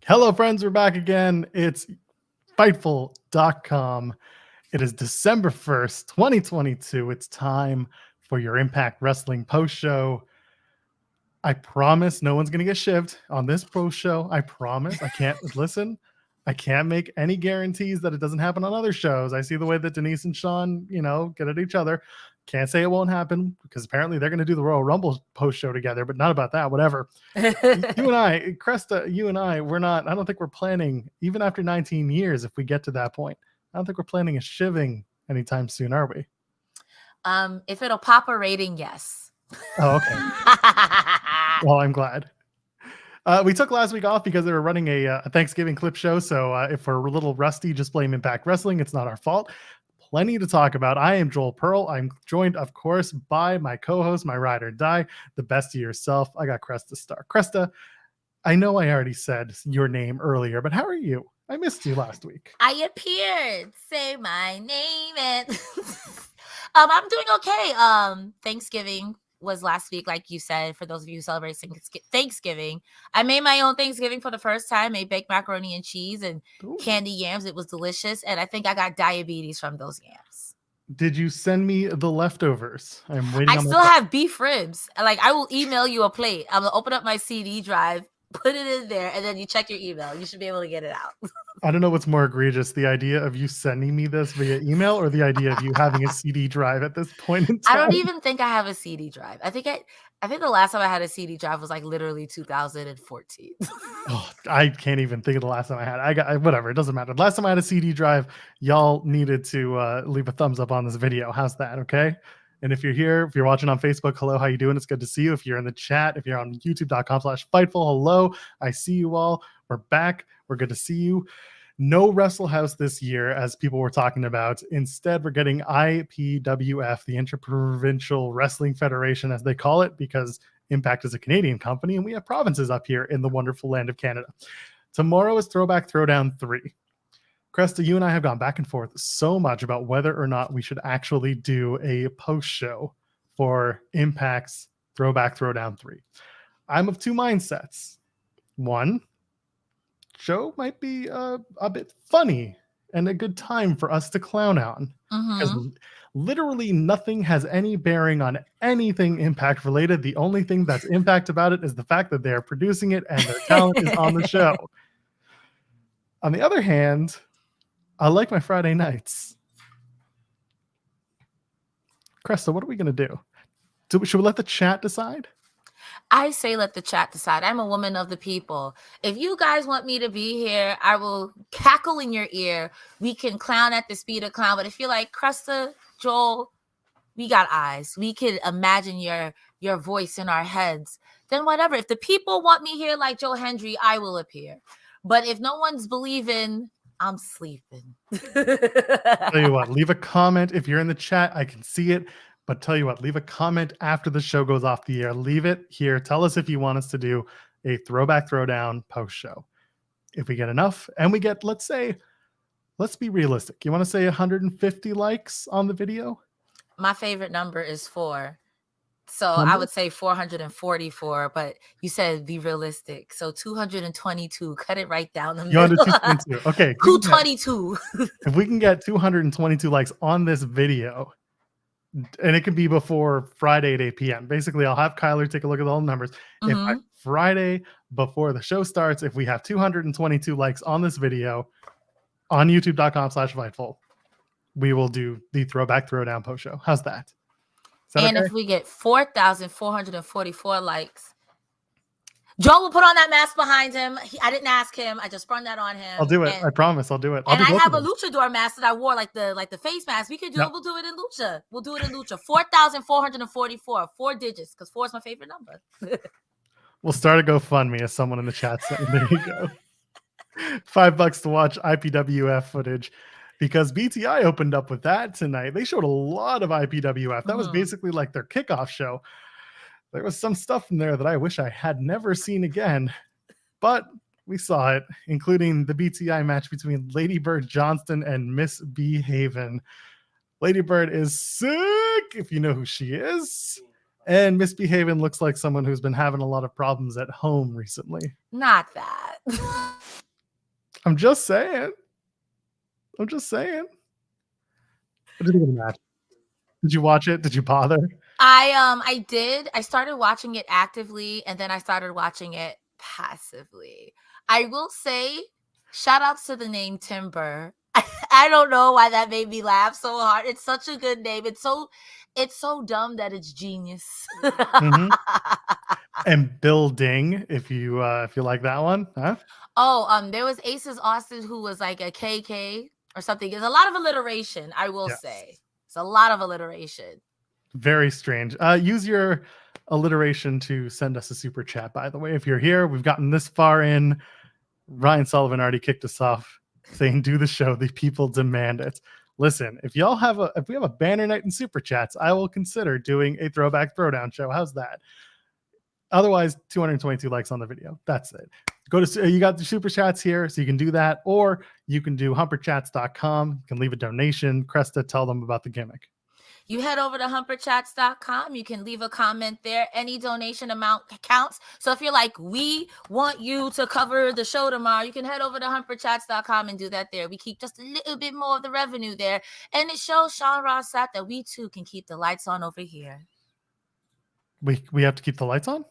Hello, friends. We're back again. It's Fightful.com. It is December 1st, 2022. It's time for your Impact Wrestling post show. I promise no one's going to get shivved on this post show. I promise. I can't listen. I can't make any guarantees that it doesn't happen on other shows. I see the way that Denise and Sean, get at each other. Can't say it won't happen because apparently they're going to do the Royal Rumble post show together, but not about that. Whatever. You and I, Cresta, we're not, I don't think we're planning, even after 19 years, if we get to that point, I don't think we're planning a shivving anytime soon, are we? If it'll pop a rating, yes. Oh, okay. Well, I'm glad. We took last week off because they were running a Thanksgiving clip show. So if we're a little rusty, just blame Impact Wrestling. It's not our fault. Plenty to talk about. I am Joel Pearl. I'm joined, of course, by my co-host, my ride or die, the best of yourself. I got Cresta Starr. Cresta, I know I already said your name earlier, but how are you? I missed you last week. I appeared. Say my name. And I'm doing okay. Thanksgiving was last week, like you said, for those of you who celebrate Thanksgiving. I made my own Thanksgiving for the first time, made baked macaroni and cheese and candy yams. It was delicious. And I think I got diabetes from those yams. Did you send me the leftovers? I'm waiting. I still have beef ribs. Like, I will email you a plate. I'm going to open up my CD drive, put it in there, and then you check your email. You should be able to get it out. I don't know what's more egregious, the idea of you sending me this via email or the idea of you having a CD drive at this point in time. I don't even think I have a CD drive. I think the last time I had a CD drive was like literally 2014. Oh, I can't even think of the last time I had. I got whatever. It doesn't matter. Last time I had a CD drive, y'all needed to leave a thumbs up on this video. How's that? Okay. And if you're here, if you're watching on Facebook, hello, how you doing? It's good to see you. If you're in the chat, if you're on youtube.com/Fightful, hello, I see you all. We're back. We're good to see you. No Wrestle House this year, as people were talking about. Instead, we're getting IPWF, the Interprovincial Wrestling Federation, as they call it, because Impact is a Canadian company, and we have provinces up here in the wonderful land of Canada. Tomorrow is Throwback Throwdown 3. Cresta, you and I have gone back and forth so much about whether or not we should actually do a post show for Impact's Throwback Throwdown 3. I'm of two mindsets. One, show might be a bit funny and a good time for us to clown on. Because literally nothing has any bearing on anything Impact related. The only thing that's Impact about it is the fact that they're producing it and their talent is on the show. On the other hand, I like my Friday nights. Cresta, what are we going to do? Should we let the chat decide? I say let the chat decide. I'm a woman of the people. If you guys want me to be here, I will cackle in your ear. We can clown at the speed of clown. But if you're like, Cresta, Joel, we got eyes. We can imagine your voice in our heads. Then whatever. If the people want me here like Joe Hendry, I will appear. But if no one's believing, I'm sleeping. Tell you what, leave a comment. If you're in the chat, I can see it. But tell you what, leave a comment after the show goes off the air. Leave it here. Tell us if you want us to do a Throwback Throwdown post show. If we get enough, and we get, let's be realistic. You want to say 150 likes on the video? My favorite number is 4. So 100? I would say 444, but you said be realistic. So 222. Cut it right down the middle. 222. Okay. 222. If we can get 222 likes on this video, and it can be before Friday at 8 p.m. Basically, I'll have Kyler take a look at all the numbers. If by Friday before the show starts, if we have 222 likes on this video on youtube.com/Fightful, we will do the Throwback Throwdown post show. How's that? And okay? If we get 4,444 likes, Joe will put on that mask behind him. I didn't ask him. I just sprung that on him. I'll do it. I promise. I'll do it. And I have a luchador mask that I wore, like the face mask. We could do it. We'll do it in lucha. We'll do it in lucha. 4,444. 4 digits, because 4 is my favorite number. We'll start a GoFundMe, as someone in the chat said. There you go. $5 to watch IPWF footage, because BTI opened up with that tonight. They showed a lot of IPWF. That was basically like their kickoff show. There was some stuff in there that I wish I had never seen again, but we saw it, including the BTI match between Ladybird, Johnston, and Misbehavin'. Ladybird is sick, if you know who she is. And Misbehavin' looks like someone who's been having a lot of problems at home recently. Not that. that. I'm just saying. What did you think of the match? Did you watch it? Did you bother? I did. I started watching it actively, and then I started watching it passively. I will say, shout outs to the name Timber. I don't know why that made me laugh so hard. It's such a good name. It's so dumb that it's genius. Mm-hmm. And building, if you like that one, huh? Oh, there was Aces Austin who was like a KK or something. There's a lot of alliteration, I will say. It's a lot of alliteration. Very strange. Use your alliteration to send us a super chat, by the way. If you're here, we've gotten this far in. Ryan Sullivan already kicked us off saying, do the show. The people demand it. Listen, if we have a banner night in super chats, I will consider doing a Throwback Throwdown show. How's that? Otherwise, 222 likes on the video. That's it. Go to, you got the super chats here, so you can do that, or you can do humperchats.com. You can leave a donation. Cresta, tell them about the gimmick. You head over to humperchats.com. You can leave a comment there. Any donation amount counts. So if you're like, we want you to cover the show tomorrow, you can head over to humperchats.com and do that there. We keep just a little bit more of the revenue there. And it shows Sean Ross Sapp that we too can keep the lights on over here. We have to keep the lights on?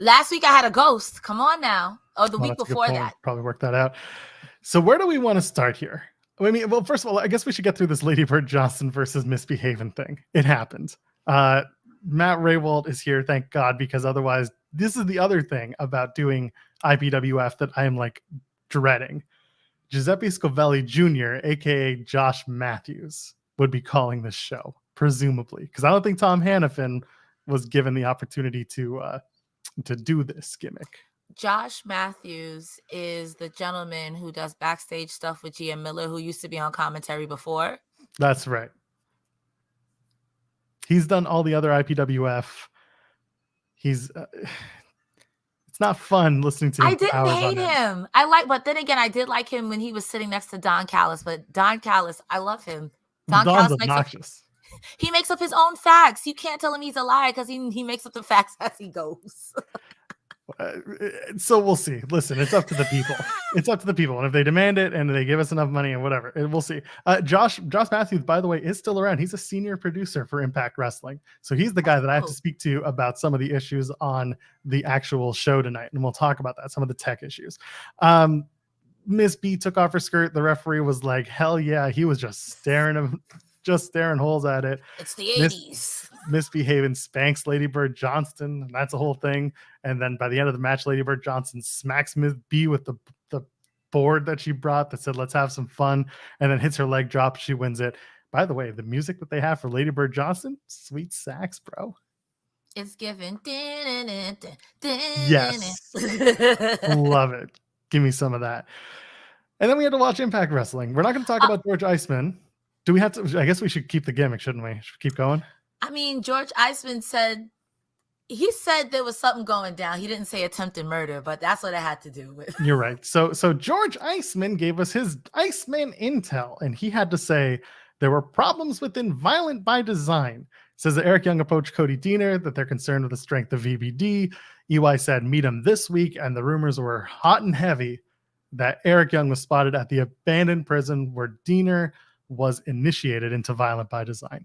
Last week I had a ghost. Come on now. Or the week before that. Probably work that out. So where do we want to start here? I mean, well, first of all, I guess we should get through this Ladybird Johnston versus Misbehaving thing. It happened. Matt Raywald is here, thank God, because otherwise, this is the other thing about doing IPWF that I am like dreading. Giuseppe Scovelli Jr., aka Josh Matthews, would be calling this show, presumably, because I don't think Tom Hannafin was given the opportunity to do this gimmick. Josh Matthews is the gentleman who does backstage stuff with Gia Miller, who used to be on commentary before. That's right. He's done all the other IPWF. He's it's not fun listening to him. I didn't hate him. But then again, I did like him when he was sitting next to Don Callis. But Don Callis, I love him. Don's obnoxious. He makes up his own facts. You can't tell him he's a liar because he makes up the facts as he goes. So we'll see. Listen, it's up to the people. It's up to the people. And if they demand it and they give us enough money and whatever, we'll see. Josh Matthews, by the way, is still around. He's a senior producer for Impact Wrestling. So he's the guy that I have to speak to about some of the issues on the actual show tonight. And we'll talk about that, some of the tech issues. Miss B took off her skirt. The referee was like, hell yeah. He was just staring holes at it. It's the 80s. Misbehaving spanks Ladybird Johnston, and that's a whole thing. And then by the end of the match, Ladybird Johnston smacks Miss B with the board that she brought that said, let's have some fun, and then hits her leg drop. She wins it. By the way, the music that they have for Ladybird Johnston, sweet sax, bro. It's given. Yes. Love it. Give me some of that. And then we had to watch Impact Wrestling. We're not going to talk about George Iceman. Do we have to? I guess we should keep the gimmick, shouldn't we? Should we keep going? I mean, George Iceman said there was something going down. He didn't say attempted murder, but that's what it had to do with. You're right. So George Iceman gave us his Iceman intel, and he had to say there were problems within Violent by Design. Says that Eric Young approached Cody Deaner, that they're concerned with the strength of VBD. EY said meet him this week, and the rumors were hot and heavy that Eric Young was spotted at the abandoned prison where Deaner was initiated into Violent by Design.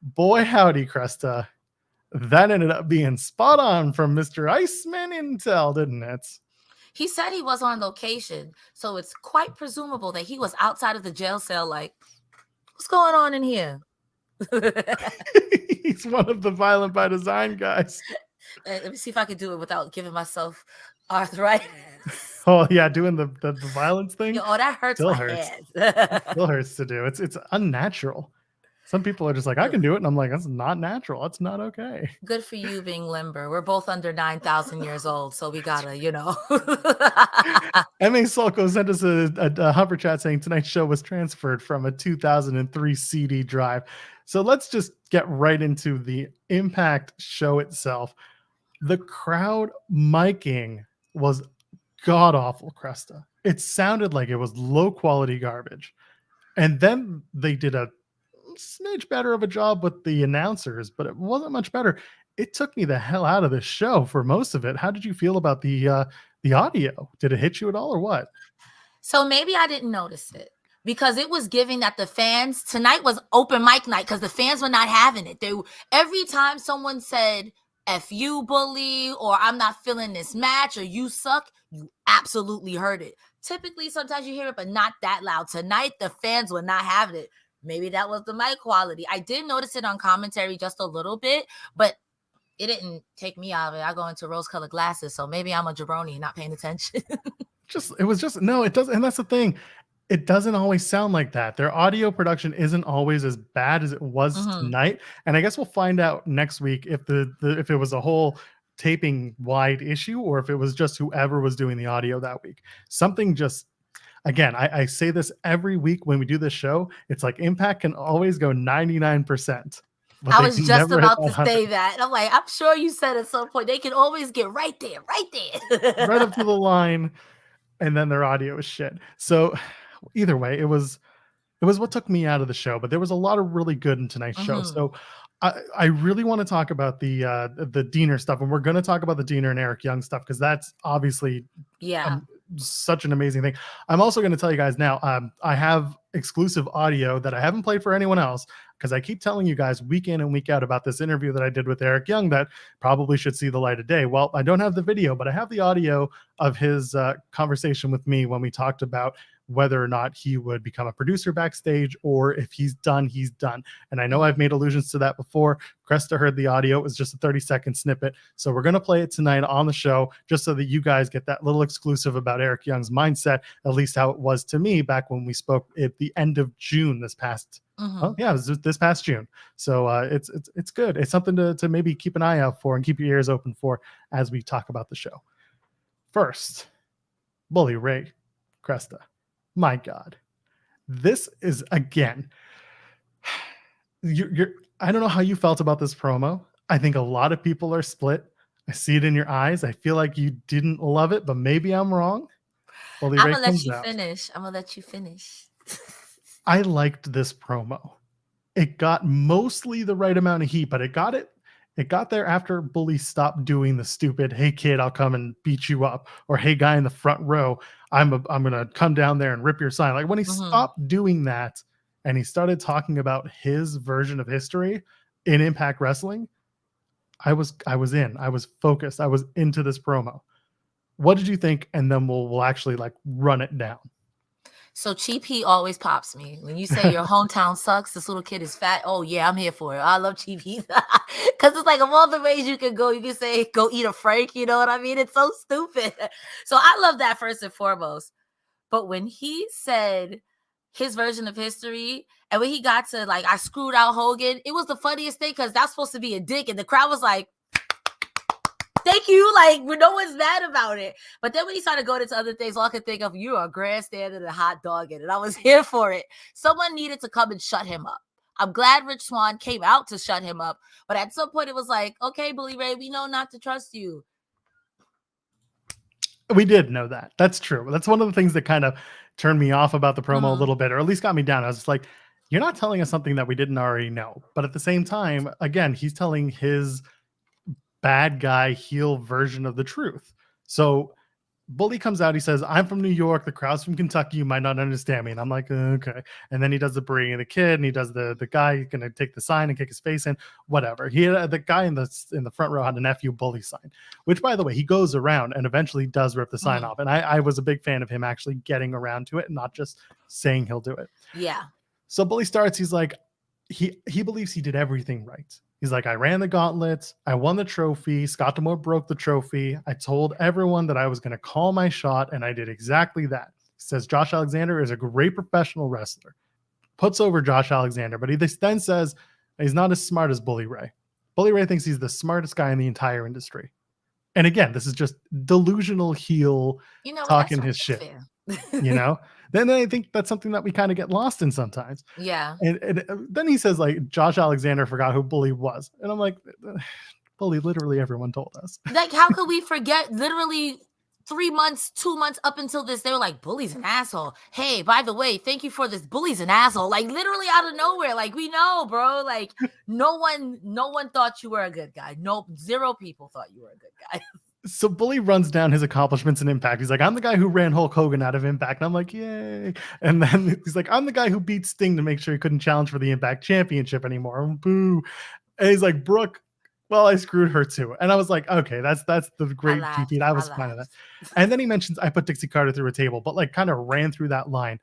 Boy, howdy, Cresta. That ended up being spot on from Mr. Iceman Intel, didn't it? He said he was on location, so it's quite presumable that he was outside of the jail cell like, what's going on in here? He's one of the Violent by Design guys. Let me see if I can do it without giving myself arthritis. Oh, yeah, doing the violence thing? Oh, that hurts Still my hurts. head. Still hurts to do. It's unnatural. Some people are just like, I can do it. And I'm like, that's not natural. That's not okay. Good for you being limber. We're both under 9,000 years old, so we gotta, M.A. Sulko sent us a Humper chat saying tonight's show was transferred from a 2003 CD drive. So let's just get right into the Impact show itself. The crowd miking was god-awful, Cresta. It sounded like it was low-quality garbage. And then they did a smidge better of a job with the announcers, but it wasn't much better. it took me the hell out of the show for most of it. How did you feel about the audio? Did it hit you at all or what? So maybe I didn't notice it because it was giving that the fans tonight was open mic night because the fans were not having it. Every time someone said F you, bully, or I'm not feeling this match, or you suck, you absolutely heard it. Typically, sometimes you hear it, but not that loud. Tonight, the fans were not having it. Maybe that was the mic quality. I did notice it on commentary just a little bit, but it didn't take me out of it. I go into rose-colored glasses, so maybe I'm a jabroni not paying attention. It doesn't, and that's the thing. It doesn't always sound like that. Their audio production isn't always as bad as it was tonight. And I guess we'll find out next week if if it was a whole taping wide issue or if it was just whoever was doing the audio that week. Something just, again, I say this every week when we do this show. It's like Impact can always go 99%. I was just about to say that. I'm like, I'm sure you said at some point they can always get right there. Right up to the line. And then their audio is shit. So either way, it was what took me out of the show, but there was a lot of really good in tonight's show. So I really want to talk about the Diener stuff, and we're going to talk about the Diener and Eric Young stuff because that's obviously such an amazing thing. I'm also going to tell you guys now, I have exclusive audio that I haven't played for anyone else because I keep telling you guys week in and week out about this interview that I did with Eric Young that probably should see the light of day. Well, I don't have the video, but I have the audio of his conversation with me when we talked about whether or not he would become a producer backstage or if he's done, he's done. And I know I've made allusions to that before. Cresta heard the audio. It was just a 30-second snippet. So we're going to play it tonight on the show just so that you guys get that little exclusive about Eric Young's mindset, at least how it was to me back when we spoke at the end of June this past it was this past June. So it's good. It's something to maybe keep an eye out for and keep your ears open for as we talk about the show. First, Bully Ray Cresta. My God, this is again. I don't know how you felt about this promo. I think a lot of people are split. I see it in your eyes. I feel like you didn't love it, but maybe I'm wrong. I'm gonna let you finish. I liked this promo. It got mostly the right amount of heat, but it got there after Bully stopped doing the stupid, hey kid, I'll come and beat you up, or hey guy in the front row, I'm gonna come down there and rip your sign. Like when he stopped doing that and he started talking about his version of history in Impact Wrestling, I was in. I was focused. I was into this promo. What did you think? And then we'll actually like run it down. So Cheap Heat always pops me. When you say your hometown sucks, this little kid is fat. Oh yeah, I'm here for it. I love Cheap Heat. Because it's like of all the ways you can go, you can say go eat a Frank, you know what I mean? It's so stupid. So I love that first and foremost. But when he said his version of history, and when he got to like, I screwed out Hogan, it was the funniest thing because that's supposed to be a dick. And the crowd was like, thank you. Like, no one's mad about it. But then when he started going into other things, all I could think of, you are grandstanding and a hot dog in it. I was here for it. Someone needed to come and shut him up. I'm glad Rich Swann came out to shut him up. But at some point, it was like, okay, Bully Ray, we know not to trust you. We did know that. That's true. That's one of the things that kind of turned me off about the promo a little bit, or at least got me down. I was just like, you're not telling us something that we didn't already know. But at the same time, again, he's telling his bad guy heel version of the truth. So Bully comes out, he says, I'm from New York, the crowd's from Kentucky, you might not understand me. And I'm like, okay. And then he does the bringing the kid, and he does the guy gonna take the sign and kick his face in, whatever. He had the guy in the front row had an F you Bully sign, which by the way, he goes around and eventually does rip the sign off. And I was a big fan of him actually getting around to it and not just saying he'll do it. Yeah. So Bully starts, he's like, he believes he did everything right. He's like, I ran the gauntlet. I won the trophy. Scott D'Amore broke the trophy. I told everyone that I was going to call my shot, and I did exactly that. He says Josh Alexander is a great professional wrestler. Puts over Josh Alexander, but he then says he's not as smart as Bully Ray. Bully Ray thinks he's the smartest guy in the entire industry. And again, this is just delusional heel talking his shit. Then I think that's something that we kind of get lost in sometimes. Yeah. And then he says like Josh Alexander forgot who Bully was. And I'm like, Bully, literally everyone told us. Like, how could we forget? Literally 3 months, 2 months up until this, they were like, Bully's an asshole. Hey, by the way, thank you for this. Bully's an asshole. Like literally out of nowhere. Like we know, bro. Like no one thought you were a good guy. No, 0 people thought you were a good guy. So Bully runs down his accomplishments in Impact. He's like, I'm the guy who ran Hulk Hogan out of Impact. And I'm like, yay. And then he's like, I'm the guy who beat Sting to make sure he couldn't challenge for the Impact Championship anymore. Boo. And he's like, Brooke, well, I screwed her too. And I was like, okay, that's the great defeat. I was fine with that. And then he mentions I put Dixie Carter through a table, but like kind of ran through that line.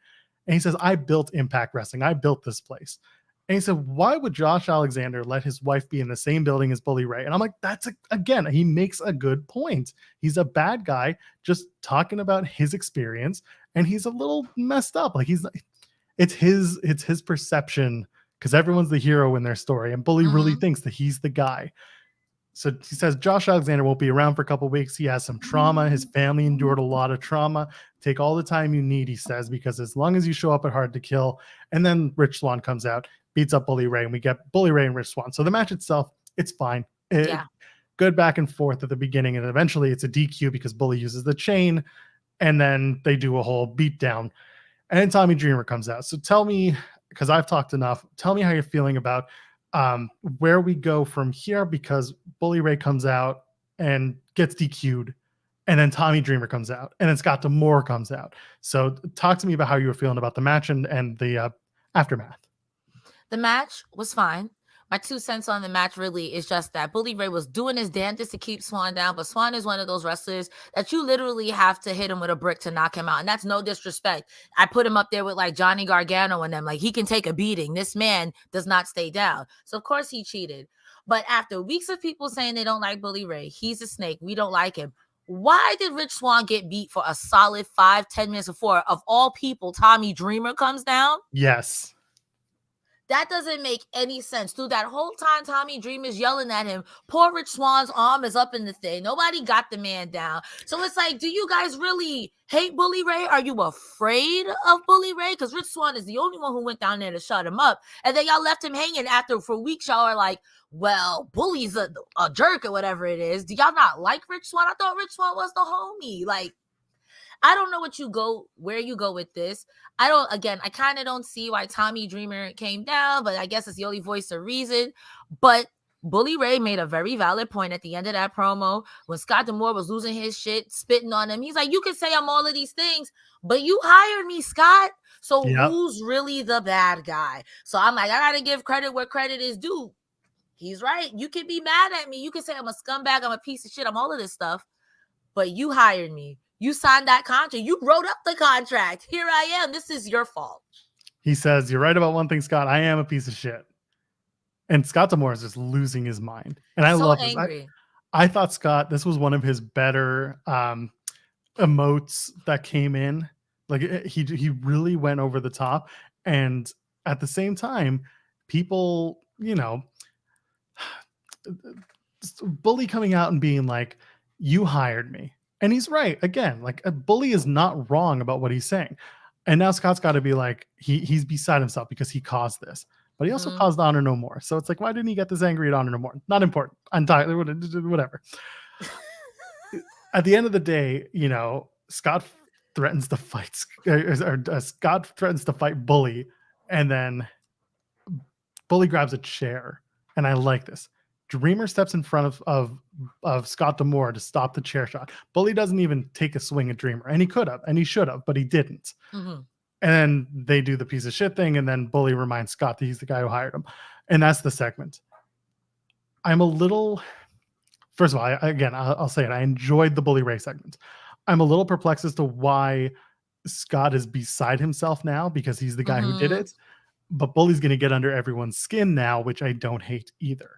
And he says, I built Impact Wrestling. I built this place. And he said, why would Josh Alexander let his wife be in the same building as Bully Ray? And I'm like, again, he makes a good point. He's a bad guy just talking about his experience. And he's a little messed up. Like it's his perception, because everyone's the hero in their story. And Bully really thinks that he's the guy. So he says Josh Alexander won't be around for a couple of weeks. He has some trauma. His family endured a lot of trauma. Take all the time you need, he says, because as long as you show up at Hard to Kill. And then Rich Swann comes out, beats up Bully Ray, and we get Bully Ray and Rich Swann. So the match itself, it's fine. Good back and forth at the beginning. And eventually it's a DQ because Bully uses the chain. And then they do a whole beatdown. And then Tommy Dreamer comes out. So tell me, because I've talked enough, tell me how you're feeling about where we go from here, because Bully Ray comes out and gets DQ'd, and then Tommy Dreamer comes out, and then Scott D'Amore comes out. So talk to me about how you were feeling about the match and the aftermath. The match was fine. My 2 cents on the match really is just that Bully Ray was doing his damnedest to keep Swann down, but Swann is one of those wrestlers that you literally have to hit him with a brick to knock him out. And that's no disrespect. I put him up there with like Johnny Gargano and them. Like he can take a beating. This man does not stay down. So of course he cheated. But after weeks of people saying they don't like Bully Ray, he's a snake, we don't like him. Why did Rich Swann get beat for a solid 5-10 minutes before, of all people, Tommy Dreamer comes down? Yes. That doesn't make any sense. Through that whole time, Tommy Dreamer's yelling at him. Poor Rich Swann's arm is up in the thing. Nobody got the man down. So it's like, do you guys really hate Bully Ray? Are you afraid of Bully Ray? Because Rich Swann is the only one who went down there to shut him up. And then y'all left him hanging after for weeks. Y'all are like, well, Bully's a jerk or whatever it is. Do y'all not like Rich Swann? I thought Rich Swann was the homie. Like, I don't know where you go with this. I kind of don't see why Tommy Dreamer came down, but I guess it's the only voice of reason. But Bully Ray made a very valid point at the end of that promo when Scott D'Amore was losing his shit, spitting on him. He's like, you can say I'm all of these things, but you hired me, Scott. So who's really the bad guy? So I'm like, I got to give credit where credit is due. He's right. You can be mad at me. You can say I'm a scumbag, I'm a piece of shit, I'm all of this stuff, but you hired me. You signed that contract. You wrote up the contract. Here I am. This is your fault. He says, you're right about one thing, Scott. I am a piece of shit. And Scott D'Amore is just losing his mind. And I love this. I thought Scott, this was one of his better emotes that came in. Like he really went over the top. And at the same time, people, Bully coming out and being like, you hired me. And he's right. Again, like a Bully is not wrong about what he's saying. And now Scott's got to be like, he's beside himself because he caused this. But he also caused Honor No More. So it's like, why didn't he get this angry at Honor No More? Not important. Whatever. At the end of the day, Scott threatens to fight, Scott threatens to fight Bully. And then Bully grabs a chair. And I like this. Dreamer steps in front of Scott D'Amore to stop the chair shot. Bully doesn't even take a swing at Dreamer, and he could have, and he should have, but he didn't. And then they do the piece of shit thing, and then Bully reminds Scott that he's the guy who hired him, and that's the segment. I'm a little. First of all, I'll say it. I enjoyed the Bully Ray segment. I'm a little perplexed as to why Scott is beside himself now because he's the guy who did it, but Bully's going to get under everyone's skin now, which I don't hate either.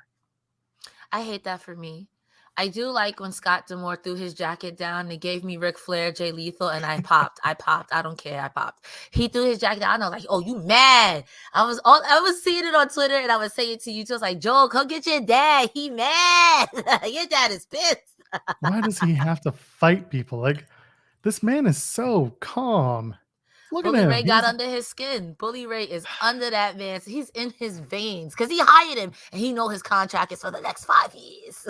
I hate that for me. I do like when Scott D'Amore threw his jacket down and gave me Ric Flair, Jay Lethal, and I popped. I don't care. I popped. He threw his jacket down. I was like, oh, you mad? I was seeing it on Twitter, and I was saying it to you too. I was like, Joel, come get your dad. He mad. Your dad is pissed. Why does he have to fight people? Like, this man is so calm. Look at him. Ray got under his skin. Bully Ray is under that man. So he's in his veins because he hired him and he know his contract is for the next 5 years.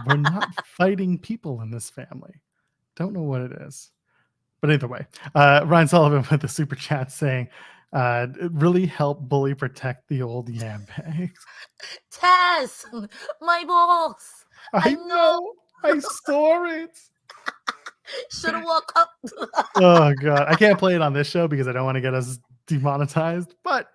We're not fighting people in this family. Don't know what it is. But either way, Ryan Sullivan with the super chat saying, it really helped Bully protect the old yam bags. Tess, my balls. I know. I saw it. Should have woke up. Oh god, I can't play it on this show because I don't want to get us demonetized, but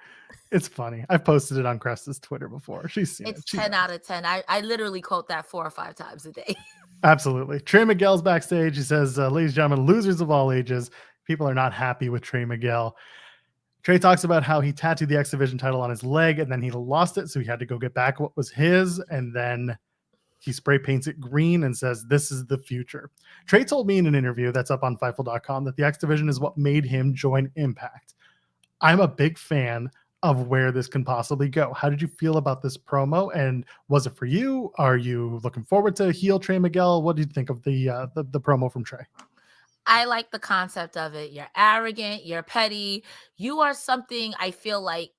it's funny. I've posted it on Cresta's Twitter before. She's seen it. It's 10 out of 10. I literally quote that 4 or 5 times a day. Absolutely. Trey Miguel's backstage. He says, ladies and gentlemen, losers of all ages, people are not happy with Trey Miguel. Trey talks about how he tattooed the X Division title on his leg and then he lost it, so he had to go get back what was his, and then he spray paints it green and says, this is the future. Trey told me in an interview that's up on Fightful.com that the X Division is what made him join Impact. I'm a big fan of where this can possibly go. How did you feel about this promo? And was it for you? Are you looking forward to heel Trey Miguel? What did you think of the promo from Trey? I like the concept of it. You're arrogant. You're petty. You are something I feel like,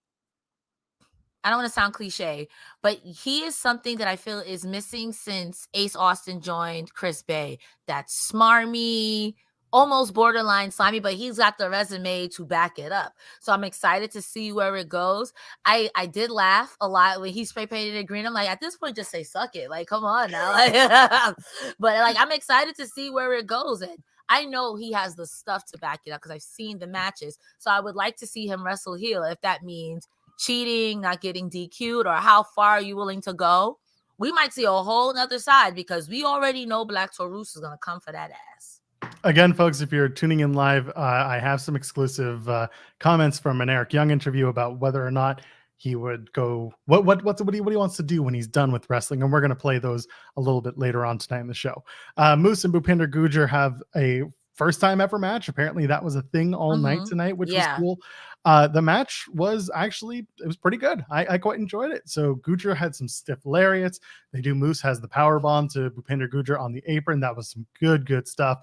I don't want to sound cliche, but he is something that I feel is missing since Ace Austin joined Chris Bay. That's smarmy, almost borderline slimy, but he's got the resume to back it up. So I'm excited to see where it goes. I did laugh a lot when he spray painted it green. I'm like, at this point, just say suck it. Like, come on now. But like, I'm excited to see where it goes. And I know he has the stuff to back it up because I've seen the matches. So I would like to see him wrestle heel if that means cheating, not getting DQ'd, or how far are you willing to go? We might see a whole nother side because we already know Black Taurus is going to come for that ass. Again, folks, if you're tuning in live, I have some exclusive comments from an Eric Young interview about whether or not he would go, what he wants to do when he's done with wrestling. And we're going to play those a little bit later on tonight in the show. Moose and Bhupinder Gujjar have a first time ever match. Apparently that was a thing all night tonight, which was cool. The match was actually, it was pretty good. I quite enjoyed it. So Gujjar had some stiff lariats. They do. Moose has the power bomb to Bhupinder Gujjar on the apron. That was some good stuff.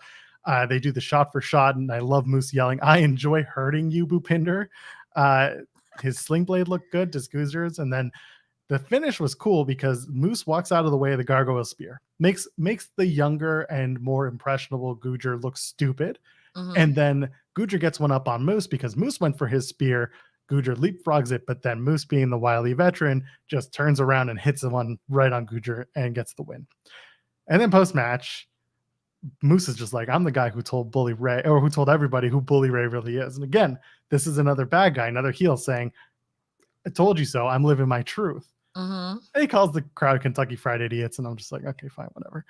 They do the shot for shot, and I love Moose yelling, I enjoy hurting you, Bhupinder. His sling blade looked good, does Gujjar's, and then the finish was cool because Moose walks out of the way of the gargoyle spear, makes the younger and more impressionable Gujjar look stupid. And then Gujjar gets one up on Moose because Moose went for his spear. Gujjar leapfrogs it, but then Moose, being the wily veteran, just turns around and hits the one right on Gujjar and gets the win. And then post-match, Moose is just like, I'm the guy who told Bully Ray, or who told everybody who Bully Ray really is. And again, this is another bad guy, another heel saying, I told you so. I'm living my truth. And he calls the crowd Kentucky Fried Idiots, and I'm just like, okay, fine, whatever.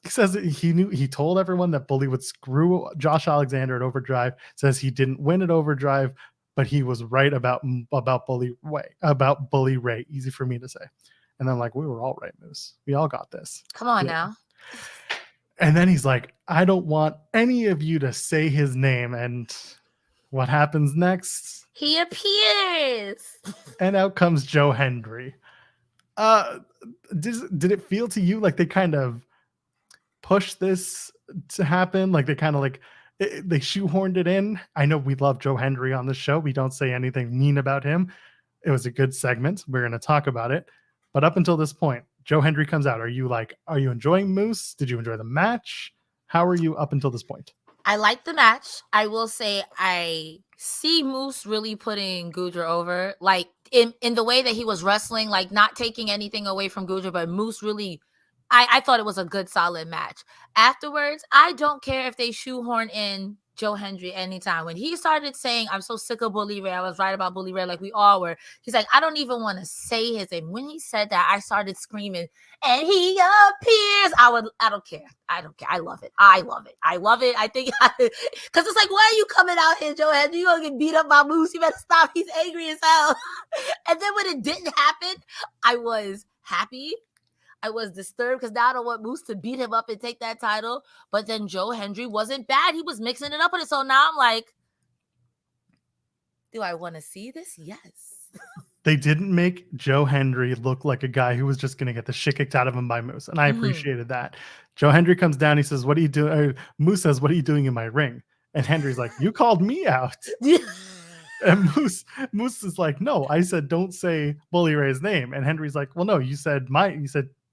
He says that he told everyone that Bully would screw Josh Alexander at Overdrive. Says he didn't win at Overdrive, but he was right about Bully Ray. Easy for me to say. And I'm like, we were all right, Moose. We all got this. Come on now. And then he's like, I don't want any of you to say his name. And what happens next? He appears. And out comes Joe Hendry. Did it feel to you like they kind of pushed this to happen? Like they kind of they shoehorned it in? I know we love Joe Hendry on the show. We don't say anything mean about him. It was a good segment. We're going to talk about it. But up until this point, Joe Hendry comes out. Are you enjoying Moose? Did you enjoy the match? How are you up until this point? I like the match. I will say I see Moose really putting Gujjar over, like in the way that he was wrestling, like not taking anything away from Gujjar, but Moose really, I thought it was a good, solid match. Afterwards, I don't care if they shoehorn in Joe Hendry anytime. When he started saying, I'm so sick of Bully Ray, I was right about Bully Ray, like we all were. He's like, I don't even want to say his name. When he said that, I started screaming, and he appears. I don't care. I love it. I think, because it's like, why are you coming out here, Joe Hendry? You're going to get beat up by Moose. You better stop. He's angry as hell. And then when it didn't happen, I was happy. I was disturbed because now I don't want Moose to beat him up and take that title. But then Joe Hendry wasn't bad. He was mixing it up with it. So now I'm like, do I want to see this? Yes. They didn't make Joe Hendry look like a guy who was just going to get the shit kicked out of him by Moose. And I appreciated that. Joe Hendry comes down. He says, what are you doing? Moose says, what are you doing in my ring? And Hendry's like, you called me out. And Moose is like, no, I said, don't say Bully Ray's name. And Henry's like, well, no, you said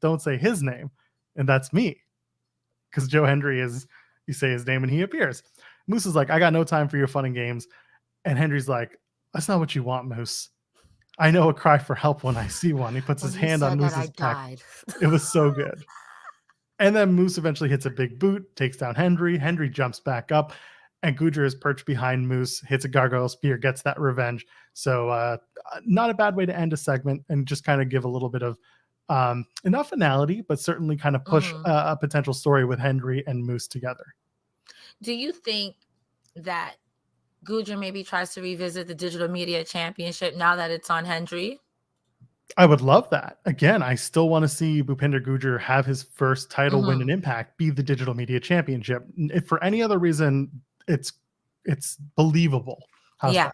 don't say his name. And that's me. because Joe Hendry is, you say his name and he appears. Moose is like, I got no time for your fun and games. And Hendry's like, that's not what you want, Moose. I know a cry for help when I see one. He puts his hand on Moose's back. It was so good. And then Moose eventually hits a big boot, takes down Hendry. Hendry jumps back up, and Gujjar is perched behind Moose, hits a gargoyle spear, gets that revenge. So not a bad way to end a segment and just kind of give a little bit of enough finality, but certainly kind of push a potential story with Hendry and Moose together. Do you think that Gujjar maybe tries to revisit the Digital Media Championship now that it's on Hendry? I would love that. Again, I still want to see Bhupinder Gujjar have his first title win in Impact be the Digital Media Championship. If for any other reason, it's believable. How's that?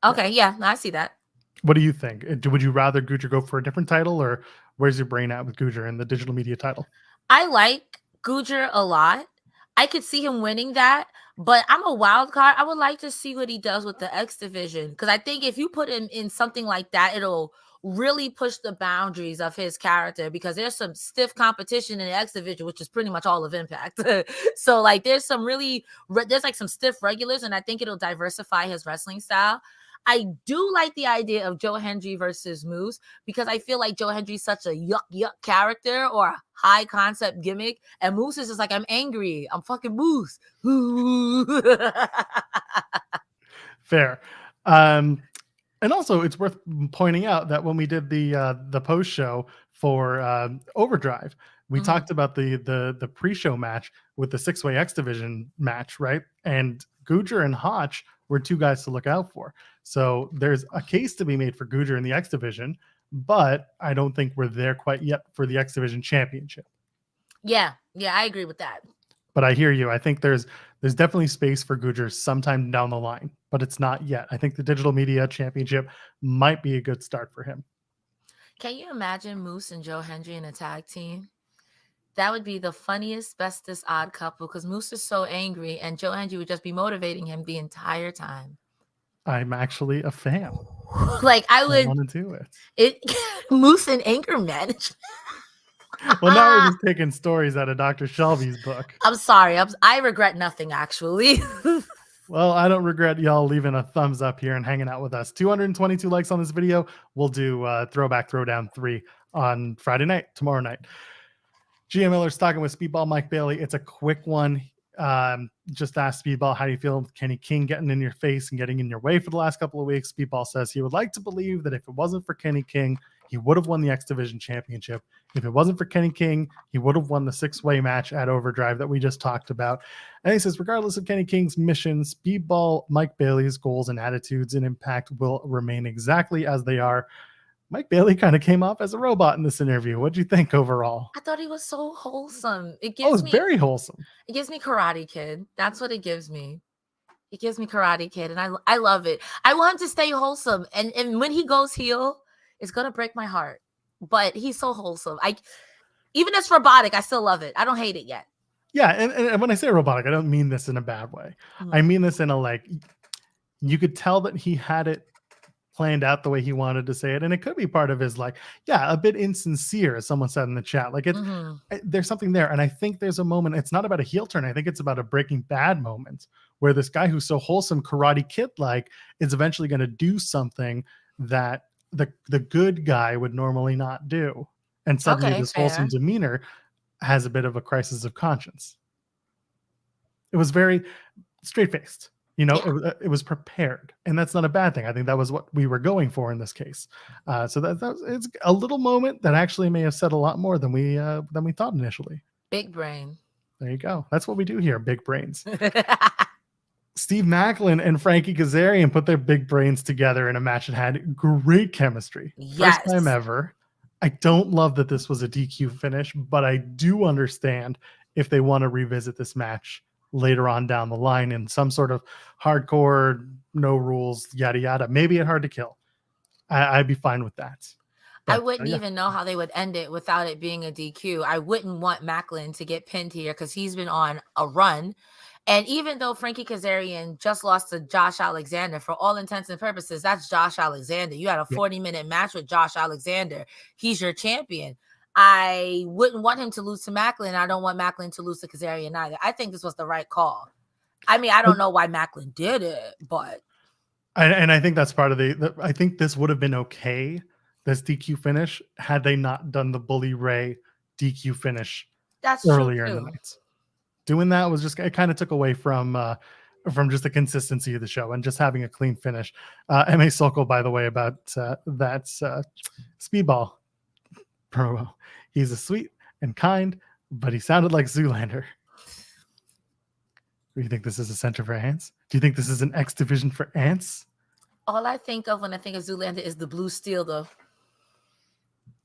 Okay, yeah, I see that. What do you think? Would you rather Gujjar go for a different title, or where's your brain at with Gujjar and the Digital Media title? I like Gujjar a lot. I could see him winning that, but I'm a wild card. I would like to see what he does with the X division, because I think if you put him in something like that, it'll really push the boundaries of his character, because there's some stiff competition in the X division, which is pretty much all of Impact. So like there's like some stiff regulars, and I think it'll diversify his wrestling style. I do like the idea of Joe Hendry versus Moose, because I feel like Joe Hendry's such a yuck character or a high concept gimmick, and Moose is just like, I'm angry, I'm fucking Moose. Fair. And also, it's worth pointing out that when we did the post show for Overdrive, we talked about the pre-show match with the 6-way X division match, right? And Gujjar and Hotch were two guys to look out for. So there's a case to be made for Gujjar in the X division, but I don't think we're there quite yet for the X division championship. Yeah, I agree with that. But I hear you. I think there's definitely space for Gujjar sometime down the line, but it's not yet. I think the Digital Media Championship might be a good start for him. Can you imagine Moose and Joe Hendry in a tag team? That would be the funniest, bestest odd couple, because Moose is so angry and Joe Hendry would just be motivating him the entire time. I'm actually a fan. Like I want to do it. Moose and anger management. Well, now we're just taking stories out of Dr. Shelby's book. I'm sorry. I regret nothing, actually. Well, I don't regret y'all leaving a thumbs up here and hanging out with us. 222 likes on this video. We'll do Throwback Throwdown 3 on Friday night, tomorrow night. Gia Miller's talking with Speedball Mike Bailey. It's a quick one. Just ask Speedball, how do you feel with Kenny King getting in your face and getting in your way for the last couple of weeks? Speedball says he would like to believe that if it wasn't for Kenny King, he would have won the X Division Championship. If it wasn't for Kenny King, he would have won the 6-way match at Overdrive that we just talked about. And he says, regardless of Kenny King's mission, Speedball Mike Bailey's goals and attitudes and impact will remain exactly as they are. Mike Bailey kind of came off as a robot in this interview. What do you think overall? I thought he was so wholesome. It was very wholesome. It gives me Karate Kid. That's what it gives me. It gives me Karate Kid, and I love it. I want him to stay wholesome, and when he goes heel, it's gonna break my heart. But he's so wholesome. Even as robotic, I still love it. I don't hate it yet. Yeah, and when I say robotic, I don't mean this in a bad way. I mean this in a like, you could tell that he had it planned out the way he wanted to say it, and it could be part of his like, yeah, a bit insincere, as someone said in the chat. Like there's something there, and I think there's a moment. It's not about a heel turn. I think it's about a Breaking Bad moment where this guy who's so wholesome, Karate Kid like, is eventually going to do something that the good guy would normally not do, and suddenly this wholesome demeanor has a bit of a crisis of conscience. It was very straight-faced, you know. Yeah. It was prepared, and that's not a bad thing. I think that was what we were going for in this case. So it's a little moment that actually may have said a lot more than we thought initially. Big brain. There you go. That's what we do here. Big brains. Steve Maclin and Frankie Kazarian put their big brains together in a match that had great chemistry. Yes. First time ever. I don't love that this was a DQ finish, but I do understand if they want to revisit this match later on down the line in some sort of hardcore, no rules, yada, yada. Maybe at Hard to Kill. I'd be fine with that. But I wouldn't even know how they would end it without it being a DQ. I wouldn't want Maclin to get pinned here because he's been on a run. And even though Frankie Kazarian just lost to Josh Alexander, for all intents and purposes, that's Josh Alexander. You had a 40-minute match with Josh Alexander. He's your champion. I wouldn't want him to lose to Maclin. I don't want Maclin to lose to Kazarian either. I think this was the right call. I mean, I don't know why Maclin did it, but and I think that's part of I think this would have been okay, this DQ finish, had they not done the Bully Ray DQ finish earlier in the night. Doing that was just, it kind of took away from just the consistency of the show and just having a clean finish. M.A. Sokol, by the way, about that Speedball promo. He's a sweet and kind, but he sounded like Zoolander. Do you think this is a center for ants? Do you think this is an X division for ants? All I think of when I think of Zoolander is the blue steel, though.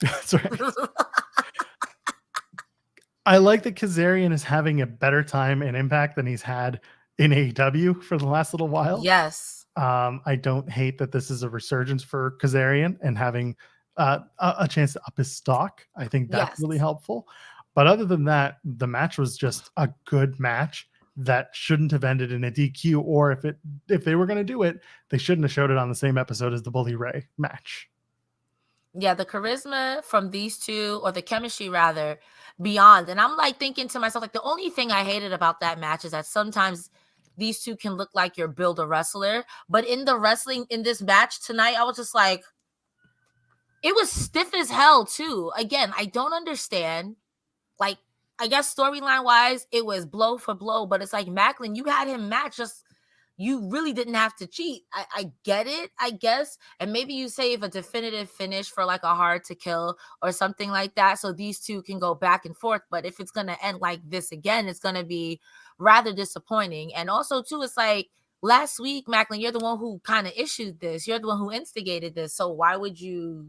That's right. I like that Kazarian is having a better time and impact than he's had in AEW for the last little while. Yes. I don't hate that this is a resurgence for Kazarian and having a chance to up his stock. I think that's really helpful. But other than that, the match was just a good match that shouldn't have ended in a DQ, or if they were going to do it, they shouldn't have showed it on the same episode as the Bully Ray match. Yeah, the charisma from these two, or the chemistry rather, beyond. And I'm like thinking to myself, like, the only thing I hated about that match is that sometimes these two can look like you're build a wrestler, but in the wrestling in this match tonight, I was just like, it was stiff as hell too. Again, I don't understand. Like, I guess storyline wise, it was blow for blow, but it's like, Maclin, you had him match, just you really didn't have to cheat. I get it, I guess. And maybe you save a definitive finish for like a hard to kill or something like that, so these two can go back and forth. But if it's going to end like this again, it's going to be rather disappointing. And also too, it's like, last week, Maclin, you're the one who kind of issued this. You're the one who instigated this. So why would you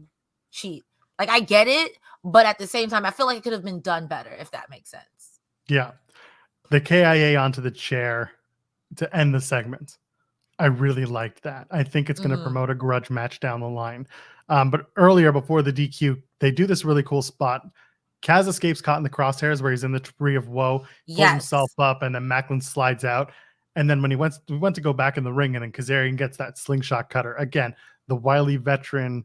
cheat? Like, I get it, but at the same time, I feel like it could have been done better, if that makes sense. Yeah. The KIA onto the chair to end the segment, I really liked that. I think it's going to promote a grudge match down the line. But earlier, before the DQ, they do this really cool spot. Kaz escapes caught in the crosshairs where he's in the tree of woe, pulls himself up, and then Maclin slides out. And then when we went to go back in the ring, and then Kazarian gets that slingshot cutter. Again, the wily veteran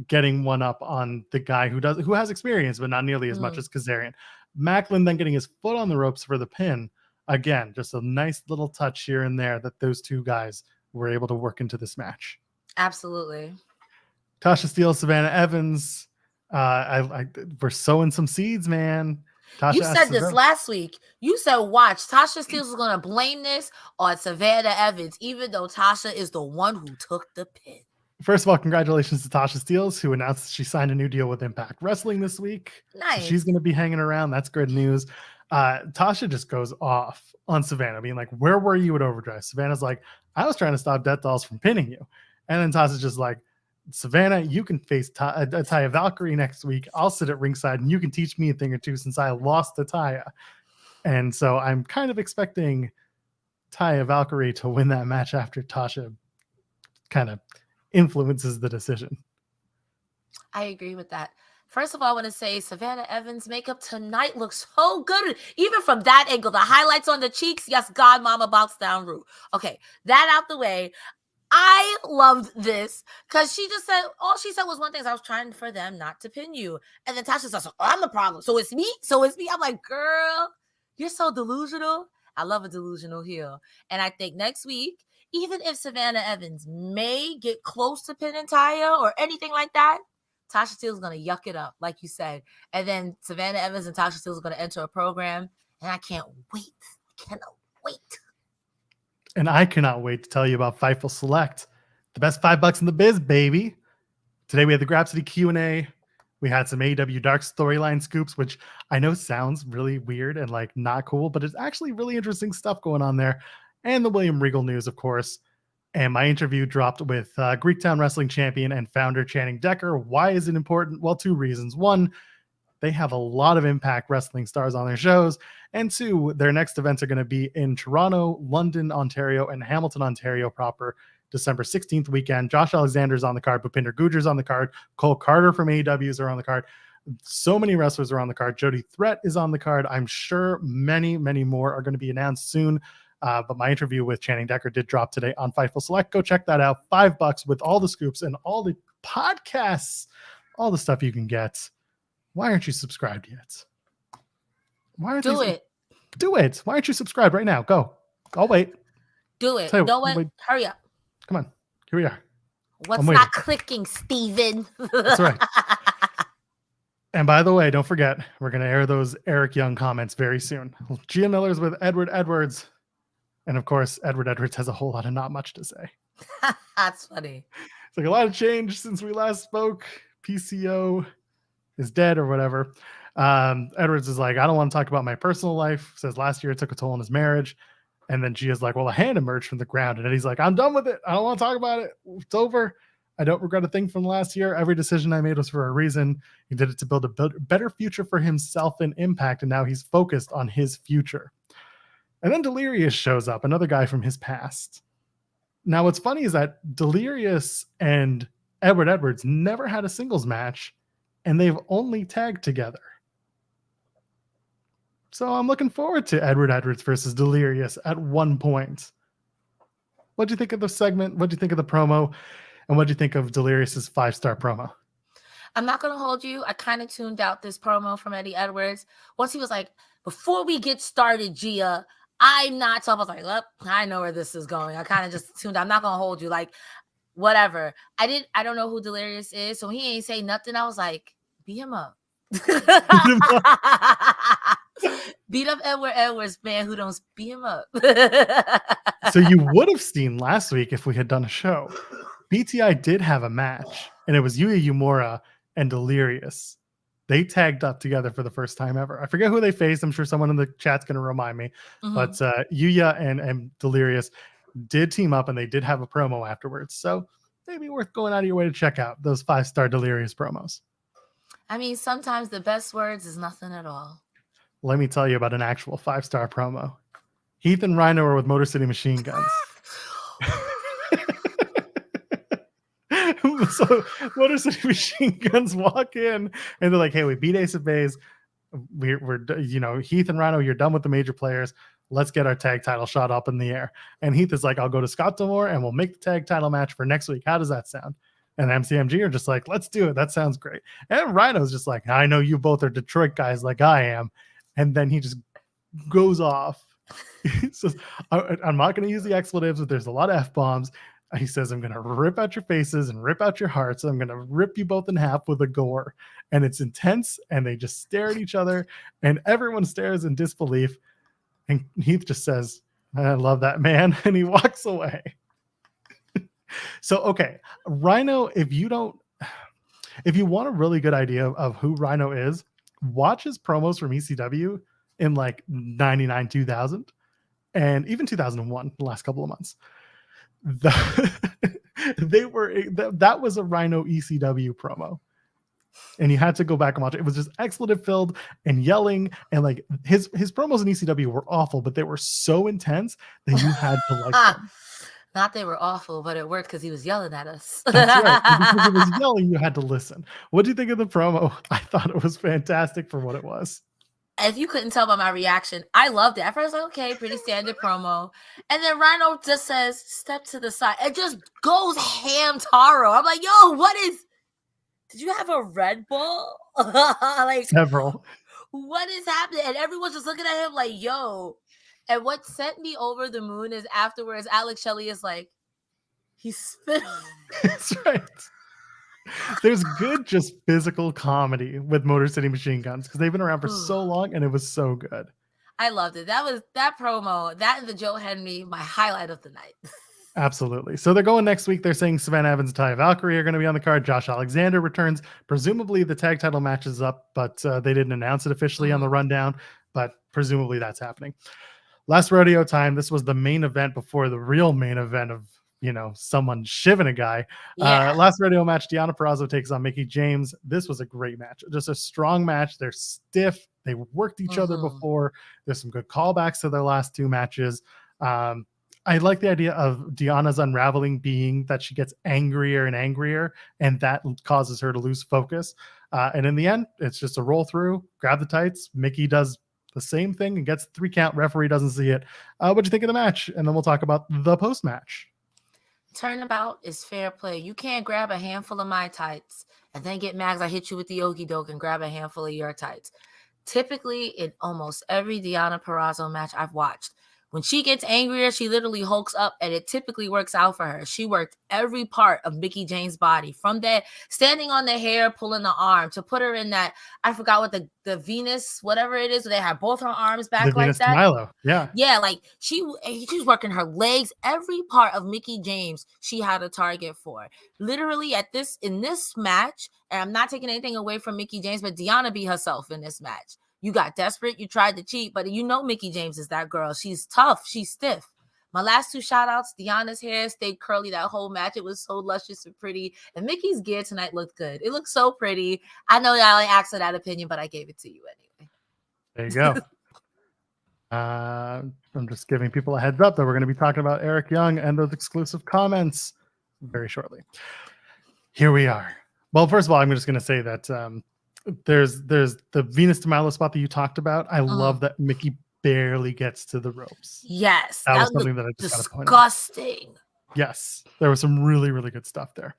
getting one up on the guy who has experience, but not nearly as much as Kazarian. Maclin then getting his foot on the ropes for the pin. Again, just a nice little touch here and there that those two guys were able to work into this match. Absolutely. Tasha Steelz, Savannah Evans. We're sowing some seeds, man. Tasha, you said this last week. You said, watch, Tasha Steelz is going to blame this on Savannah Evans, even though Tasha is the one who took the pin. First of all, congratulations to Tasha Steelz, who announced she signed a new deal with Impact Wrestling this week. Nice. So she's going to be hanging around. That's good news. Tasha just goes off on Savannah, being like, where were you at Overdrive? Savannah's like, I was trying to stop Death Dolls from pinning you. And then Tasha's just like, Savannah, you can face Taya Valkyrie next week. I'll sit at ringside and you can teach me a thing or two since I lost to Taya. And so I'm kind of expecting Taya Valkyrie to win that match after Tasha kind of influences the decision. I agree with that. First of all, I want to say Savannah Evans' makeup tonight looks so good. Even from that angle, the highlights on the cheeks. Yes, God, Mama box down root. Okay, that out the way. I loved this because she just said, all she said was one thing: I was trying for them not to pin you. And then Tasha says, oh, I'm the problem. So it's me. So it's me. I'm like, girl, you're so delusional. I love a delusional heel. And I think next week, even if Savannah Evans may get close to pinning Taya or anything like that, Tasha Steelz is going to yuck it up, like you said. And then Savannah Evans and Tasha Steelz are going to enter a program. And I can't wait. I cannot wait. And I cannot wait to tell you about Fightful Select, the best $5 in the biz, baby. Today we had the Grapsody Q&A. We had some AEW Dark storyline scoops, which I know sounds really weird and like not cool, but it's actually really interesting stuff going on there. And the William Regal news, of course. And my interview dropped with Greektown Wrestling champion and founder Channing Decker. Why is it important? Well, two reasons. One, they have a lot of Impact Wrestling stars on their shows. And two, their next events are going to be in Toronto, London, Ontario, and Hamilton, Ontario proper, December 16th weekend. Josh Alexander's on the card. Bhupinder Gujjar's on the card. Cole Carter from AEW's are on the card. So many wrestlers are on the card. Jody Threat is on the card. I'm sure many, many more are going to be announced soon. But my interview with Channing Decker did drop today on Fightful Select. Go check that out. $5 with all the scoops and all the podcasts, all the stuff you can get. Why aren't you subscribed yet? Why aren't Do it. Do it. Why aren't you subscribed right now? Go. I'll wait. Do it. You know what? wait. Hurry up. Come on. Here we are. What's not clicking, Steven? That's right. And by the way, don't forget, we're going to air those Eric Young comments very soon. Gia Miller's with Edward Edwards. And of course, Edward Edwards has a whole lot of not much to say. That's funny. It's like a lot of change since we last spoke. PCO is dead or whatever. Edwards is like, I don't want to talk about my personal life. Says last year it took a toll on his marriage. And then Gia's like, well, a hand emerged from the ground. And Eddie's like, I'm done with it. I don't want to talk about it. It's over. I don't regret a thing from last year. Every decision I made was for a reason. He did it to build a better future for himself and Impact. And now he's focused on his future. And then Delirious shows up, another guy from his past. Now, what's funny is that Delirious and Edward Edwards never had a singles match, and they've only tagged together. So I'm looking forward to Edward Edwards versus Delirious at one point. What do you think of the segment? What do you think of the promo? And what do you think of Delirious's 5-star promo? I'm not going to hold you. I kind of tuned out this promo from Eddie Edwards. Once he was like, before we get started, Gia, I'm not. So I was like, look, I know where this is going. I kind of just tuned out. I'm not going to hold you. Like, whatever. I don't know who Delirious is. So he ain't say nothing. I was like, beat him up. Beat up Edward Edwards, man, who don't beat him up. So you would have seen last week if we had done a show. BTI did have a match, and it was Yuya Uemura and Delirious. They tagged up together for the first time ever. I forget who they faced. I'm sure someone in the chat's going to remind me. Mm-hmm. But Yuya and Delirious did team up, and they did have a promo afterwards. So maybe worth going out of your way to check out those 5-star Delirious promos. I mean, sometimes the best words is nothing at all. Let me tell you about an actual 5-star promo. Heath and Rhino are with Motor City Machine Guns. So Motor City Machine Guns walk in and they're like, hey, we beat Ace of Base. We're Heath and Rhino, you're done with the major players. Let's get our tag title shot up in the air. And Heath is like, I'll go to Scott D'Amore and we'll make the tag title match for next week. How does that sound? And MCMG are just like, let's do it. That sounds great. And Rhino's just like, I know you both are Detroit guys like I am. And then he just goes off. He says, I'm not going to use the expletives, but there's a lot of F-bombs. He says, I'm going to rip out your faces and rip out your hearts. I'm going to rip you both in half with a gore. And it's intense. And they just stare at each other. And everyone stares in disbelief. And Heath just says, I love that man. And he walks away. So, okay. Rhino, if you want a really good idea of who Rhino is, watch his promos from ECW in like 99, 2000, and even 2001, the last couple of months. That was a Rhino ECW promo, and you had to go back and watch it. It was just expletive filled and yelling, and like his promos in ECW were awful, but they were so intense that you had to like them. Not they were awful, but it worked because he was yelling at us. That's right. Because he was yelling, you had to listen. What do you think of the promo? I thought it was fantastic for what it was. If you couldn't tell by my reaction, I loved it. At first, I was like, okay, pretty standard promo. And then Rhino just says, step to the side. It just goes ham taro. I'm like, yo, did you have a Red Bull? Like several. What is happening? And everyone's just looking at him like, yo. And what sent me over the moon is afterwards, Alex Shelley is like, he's spit. That's right. There's good just physical comedy with Motor City Machine Guns because they've been around for so long and it was so good. I loved it. That promo, that and the Joe Henry, my highlight of the night. Absolutely. So they're going next week. They're saying Savannah Evans and Taya Valkyrie are going to be on the card. Josh Alexander returns. Presumably the tag title match is up, but they didn't announce it officially on the rundown, but presumably that's happening. Last rodeo time. This was the main event before the real main event of, someone shivving a guy. Yeah. Last rodeo match, Deonna Perrazzo takes on Mickie James. This was a great match. Just a strong match. They're stiff. They worked each other before. There's some good callbacks to their last two matches. I like the idea of Deonna's unraveling being that she gets angrier and angrier, and that causes her to lose focus. And in the end, it's just a roll through, grab the tights. Mickie does the same thing and gets 3 count. Referee doesn't see it. What do you think of the match? And then we'll talk about the post match. Turnabout is fair play. You can't grab a handful of my tights and then get mad 'cause I hit you with the okie doke and grab a handful of your tights. Typically, in almost every Deonna Purrazzo match I've watched, when she gets angrier, she literally hulks up, and it typically works out for her. She worked every part of Mickie James' body, from that standing on the hair, pulling the arm, to put her in that, I forgot what the Venus, whatever it is, where they have both her arms back The like Venus that. Milo. Yeah. Yeah, like she's working her legs, every part of Mickie James she had a target for. Literally in this match, and I'm not taking anything away from Mickie James, but Deonna be herself in this match. You got desperate, you tried to cheat, but you know Mickie James is that girl. She's tough, she's stiff. My last two shout outs, Deonna's hair stayed curly that whole match. It was so luscious and pretty. And Mickey's gear tonight looked good. It looked so pretty. I know y'all ain't asked for that opinion, but I gave it to you anyway. There you go. I'm just giving people a heads up that we're going to be talking about Eric Young and those exclusive comments very shortly. Here we are. Well, first of all, I'm just going to say that there's the Venus de Milo spot that you talked about. I love that Mickie barely gets to the ropes. Yes, that was something that I just got to point out. Disgusting. Yes, there was some really, really good stuff there.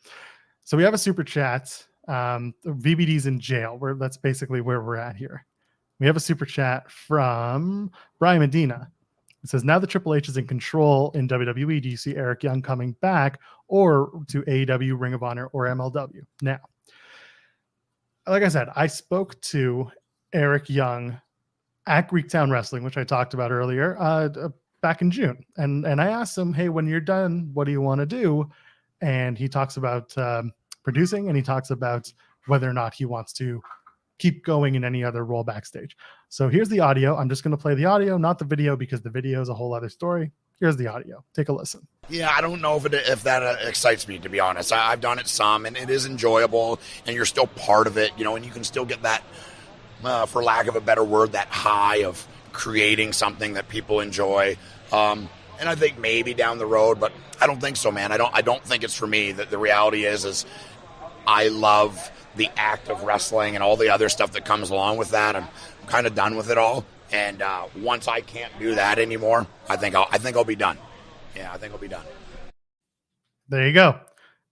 So we have a super chat. VBD's in jail. That's basically where we're at here. We have a super chat from Brian Medina. It says, now that Triple H is in control in WWE, do you see Eric Young coming back or to AEW, Ring of Honor, or MLW? Now, like I said, I spoke to Eric Young at Greektown Wrestling, which I talked about earlier, back in June. And I asked him, hey, when you're done, what do you want to do? And he talks about producing, and he talks about whether or not he wants to keep going in any other role backstage. So here's the audio. I'm just going to play the audio, not the video, because the video is a whole other story. Here's the audio. Take a listen. Yeah, I don't know if that excites me, to be honest. I've done it some, and it is enjoyable, and you're still part of it, and you can still get that, for lack of a better word, that high of creating something that people enjoy. And I think maybe down the road, but I don't think so, man. I don't think it's for me. That the reality is I love the act of wrestling and all the other stuff that comes along with that. I'm kind of done with it all. And once I can't do that anymore, I think I'll be done. Yeah, I think I'll be done. There you go.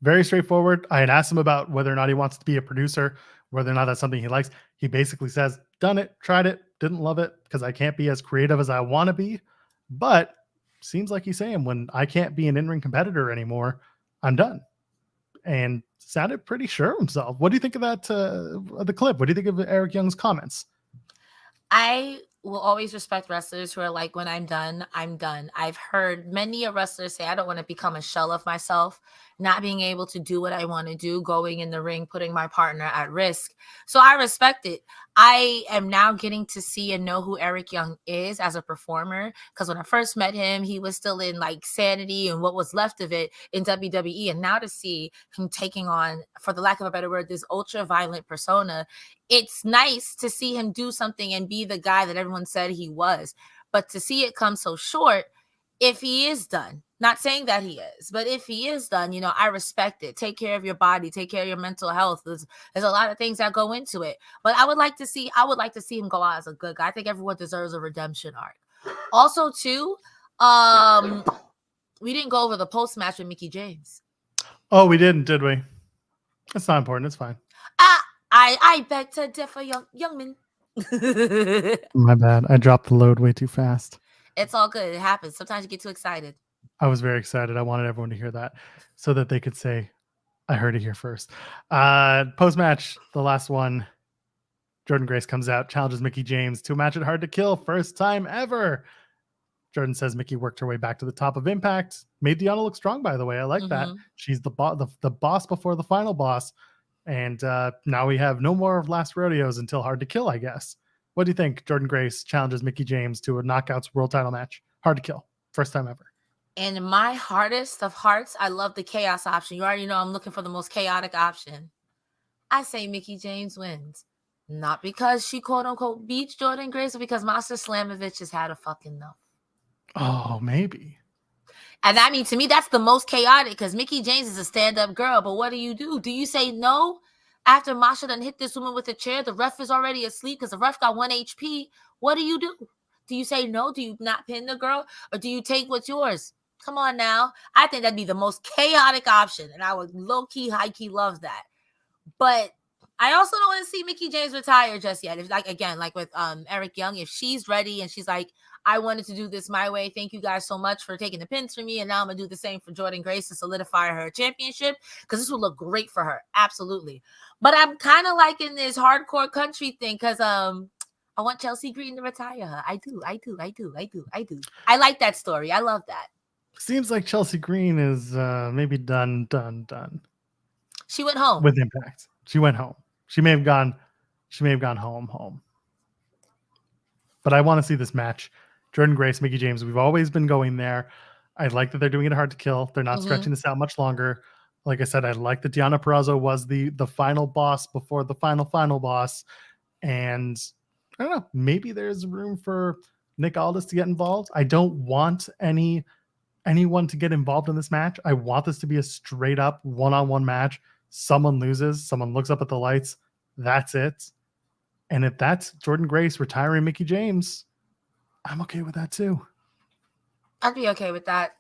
Very straightforward. I had asked him about whether or not he wants to be a producer, whether or not that's something he likes. He basically says, done it, tried it, didn't love it because I can't be as creative as I want to be. But seems like he's saying, when I can't be an in-ring competitor anymore, I'm done. And sounded pretty sure of himself. What do you think of that, the clip? What do you think of Eric Young's comments? I will always respect wrestlers who are like, when I'm done, I'm done. I've heard many a wrestler say, I don't want to become a shell of myself, not being able to do what I want to do, going in the ring, putting my partner at risk. So I respect it. I am now getting to see and know who Eric Young is as a performer, because when I first met him, he was still in like Sanity and what was left of it in WWE. And now to see him taking on, for the lack of a better word, this ultra violent persona, it's nice to see him do something and be the guy that everyone said he was. But to see it come so short, if he is done, not saying that he is, but if he is done, I respect it. Take care of your body, take care of your mental health. There's a lot of things that go into it. But I would like to see him go out as a good guy. I think everyone deserves a redemption arc. Also, too, we didn't go over the post match with Mickie James. Oh, we didn't, did we? It's not important. It's fine. I beg to differ, young man. My bad. I dropped the load way too fast. It's all good. It happens. Sometimes you get too excited. I was very excited. I wanted everyone to hear that so that they could say, I heard it here first. Post-match, the last one, Jordynne Grace comes out, challenges Mickie James to a match at Hard to Kill. First time ever. Jordynne says Mickie worked her way back to the top of Impact. Made Deonna look strong, by the way. I like that. She's the boss before the final boss. And now we have no more last rodeos until Hard to Kill, I guess. What do you think? Jordynne Grace challenges Mickie James to a Knockouts World Title match. Hard to Kill. First time ever. In my hardest of hearts, I love the chaos option. You already know I'm looking for the most chaotic option. I say Mickie James wins. Not because she quote-unquote beats Jordynne Grace, but because Master Slamovich has had a fucking enough. Oh, maybe. And I mean, to me, that's the most chaotic, because Mickie James is a stand-up girl. But what do? Do you say no? After Masha done hit this woman with a chair, the ref is already asleep because the ref got 1 HP. What do? Do you say no? Do you not pin the girl? Or do you take what's yours? Come on now. I think that'd be the most chaotic option, and I would low-key, high-key love that. But I also don't want to see Mickie James retire just yet. If like with Eric Young, if she's ready and she's like, I wanted to do this my way. Thank you guys so much for taking the pins for me. And now I'm going to do the same for Jordynne Grace to solidify her championship, because this will look great for her. Absolutely. But I'm kind of liking this hardcore country thing because I want Chelsea Green to retire her. I do. I like that story. I love that. Seems like Chelsea Green is maybe done. She went home. With Impact. She went home. She may have gone home. But I want to see this match. Jordynne Grace, Mickie James, we've always been going there. I like that they're doing it hard to kill. They're not stretching this out much longer. Like I said, I like that Deonna Purrazzo was the final boss before the final boss. And I don't know, maybe there's room for Nick Aldis to get involved. I don't want anyone to get involved in this match. I want this to be a straight up one-on-one match. Someone loses, someone looks up at the lights. That's it. And if that's Jordynne Grace retiring Mickie James, I'm okay with that too. I'd be okay with that.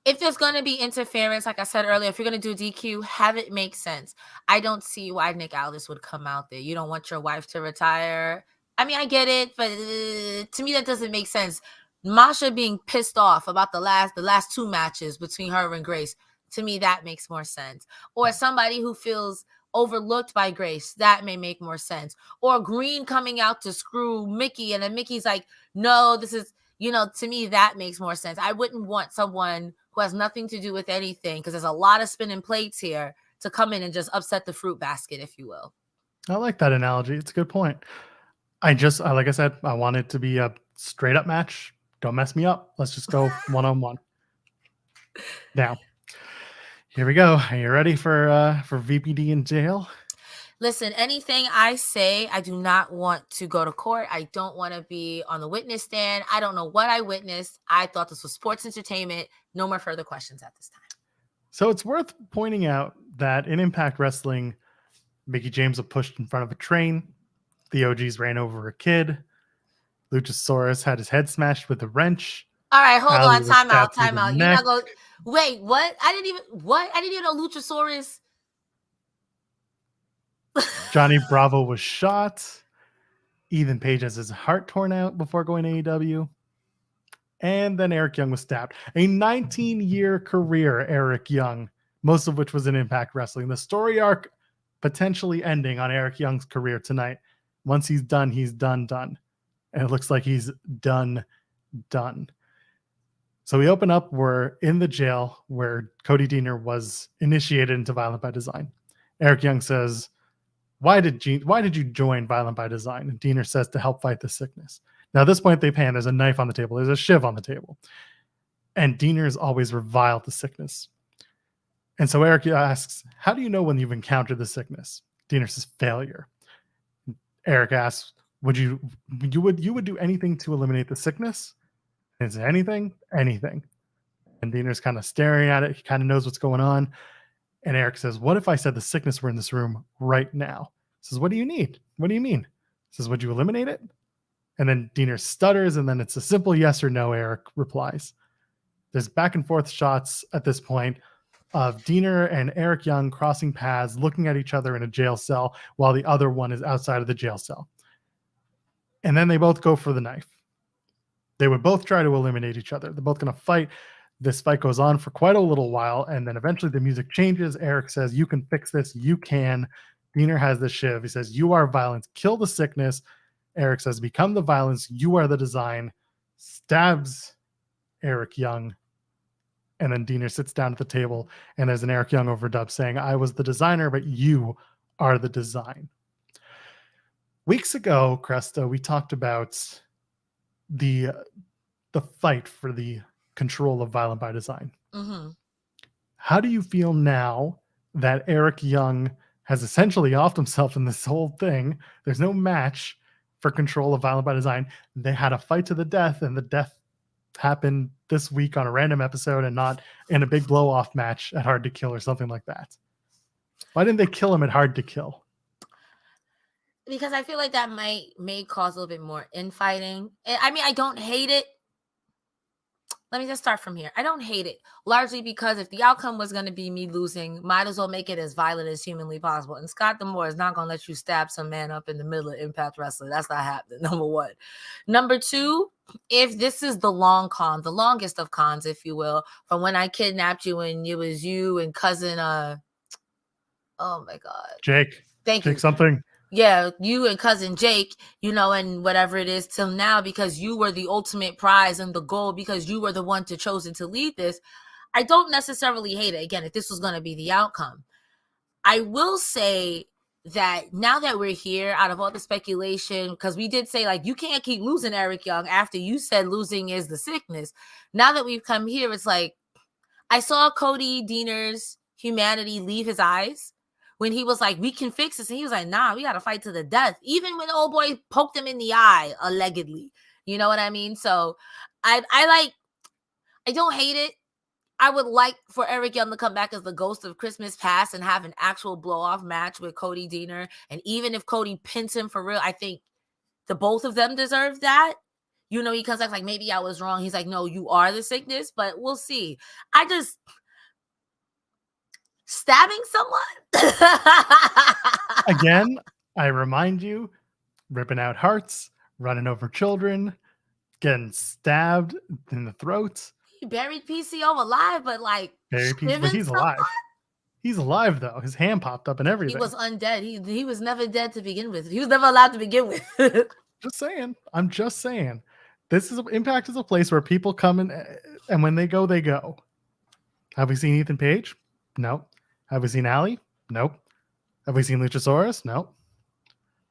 If there's going to be interference, like I said earlier, if you're going to do DQ, have it make sense. I don't see why Nick Aldis would come out there. You don't want your wife to retire. I mean, I get it, but to me, that doesn't make sense. Masha being pissed off about the last two matches between her and Grace, to me, that makes more sense. Or somebody who feels overlooked by Grace, that may make more sense. Or Green coming out to screw Mickie, and then Mickey's like, no, this is, to me, that makes more sense. I wouldn't want someone who has nothing to do with anything, because there's a lot of spinning plates here, to come in and just upset the fruit basket, if you will. I like that analogy. It's a good point. Like I said, I want it to be a straight up match. Don't mess me up. Let's just go one-on-one. Now, here we go. Are you ready for VPD in jail? Listen, anything I say, I do not want to go to court. I don't want to be on the witness stand. I don't know what I witnessed. I thought this was sports entertainment. No more further questions at this time. So it's worth pointing out that in Impact Wrestling, Mickie James was pushed in front of a train. The OGs ran over a kid. Luchasaurus had his head smashed with a wrench. All right, hold Ali on. Time out. You're neck. not going. Wait, what? I didn't even know Luchasaurus. Johnny Bravo was shot. Ethan Page has his heart torn out before going to AEW. And then Eric Young was stabbed. A 19-year career, Eric Young, most of which was in Impact Wrestling. The story arc potentially ending on Eric Young's career tonight. Once he's done, he's done. And it looks like he's done. So we open up, we're in the jail where Cody Deaner was initiated into Violent by Design. Eric Young says, why did you join Violent by Design? And Deaner says, to help fight the sickness. Now at this point they pan, there's a knife on the table, there's a shiv on the table. And Deaner has always reviled the sickness. And so Eric asks, how do you know when you've encountered the sickness? Deaner says, failure. Eric asks, would you do anything to eliminate the sickness? And is it anything? And Deaner's kind of staring at it. He kind of knows what's going on. And Eric says, what if I said the sickness were in this room right now? He says, what do you need? What do you mean? He says, would you eliminate it? And then Deaner stutters, and then it's a simple yes or no, Eric replies. There's back and forth shots at this point of Deaner and Eric Young crossing paths, looking at each other in a jail cell while the other one is outside of the jail cell. And then they both go for the knife. They would both try to eliminate each other. They're both going to fight. This fight goes on for quite a little while, and then eventually the music changes. Eric says, you can fix this. You can. Deaner has the shiv. He says, you are violence. Kill the sickness. Eric says, become the violence. You are the design. Stabs Eric Young. And then Deaner sits down at the table, and there's an Eric Young overdub saying, I was the designer, but you are the design. Weeks ago, Cresta, we talked about the fight for the control of Violent by Design. Mm-hmm. How do you feel now that Eric Young has essentially offed himself in this whole thing? There's no match for control of Violent by Design. They had a fight to the death, and the death happened this week on a random episode and not in a big blow-off match at Hard to Kill or something like that. Why didn't they kill him at Hard to Kill? Because I feel like that may cause a little bit more infighting. I mean, I don't hate it. let me just start from here. I don't hate it, largely because if the outcome was going to be me losing, might as well make it as violent as humanly possible. And Scott D'Amore is not going to let you stab some man up in the middle of Impact Wrestling. That's not happening, number one. Number two, if this is the long con, the longest of cons, if you will, from when I kidnapped you and it was you and cousin, oh my God. Jake. Thank you. Jake something. Yeah, you and cousin Jake, you know, and whatever it is till now, because you were the ultimate prize and the goal, because you were the one to chosen to lead this. I don't necessarily hate it. Again, if this was going to be the outcome, I will say that now that we're here, out of all the speculation, because we did say, like, you can't keep losing Eric Young after you said losing is the sickness. Now that we've come here, it's like, I saw Cody Deaner's humanity leave his eyes when he was like, we can fix this. And he was like, nah, we got to fight to the death. Even when the old boy poked him in the eye, allegedly. You know what I mean? So I don't hate it. I would like for Eric Young to come back as the ghost of Christmas past and have an actual blow-off match with Cody Deaner. And even if Cody pins him for real, I think the both of them deserve that. You know, he comes back like, maybe I was wrong. He's like, no, you are the sickness, but we'll see. Stabbing someone? Again, I remind you, ripping out hearts, running over children, getting stabbed in the throat. He buried PCO alive, but like, but he's alive. He's alive though. His hand popped up and everything. He was undead. He was never dead to begin with. He was never allowed to begin with. Just saying. I'm just saying. Impact is a place where people come in, and when they go, they go. Have we seen Ethan Page? No. Have we seen Allie? Nope. Have we seen Luchasaurus? Nope.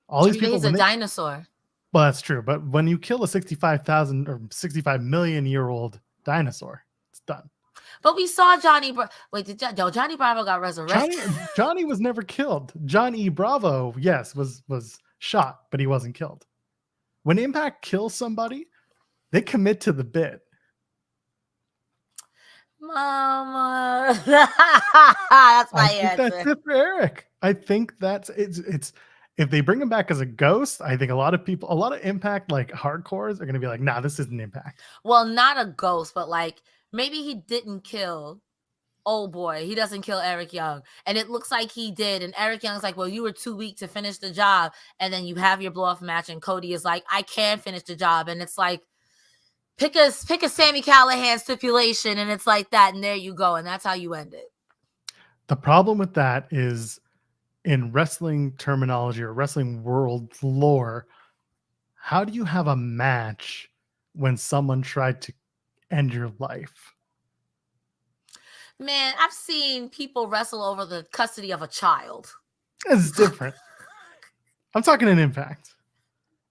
All these people. He's a dinosaur. Well, that's true. But when you kill a 65,000 or 65 million year old dinosaur, it's done. But we saw Johnny. Johnny Bravo got resurrected. Johnny was never killed. Johnny Bravo, yes, was shot, but he wasn't killed. When Impact kills somebody, they commit to the bit. Mama, that's my answer. That's it for Eric. I think that's it's. If they bring him back as a ghost, I think a lot of Impact like hardcores are going to be like, nah, this isn't Impact. Well, not a ghost, but like maybe he didn't kill old boy. He doesn't kill Eric Young, and it looks like he did. And Eric Young's like, well, you were too weak to finish the job, and then you have your blow off match, and Cody is like, I can finish the job, and it's like. Pick a Sami Callihan stipulation, and it's like that, and there you go, and that's how you end it. The problem with that is, in wrestling terminology or wrestling world lore, how do you have a match when someone tried to end your life? Man, I've seen people wrestle over the custody of a child. It's different. I'm talking an Impact.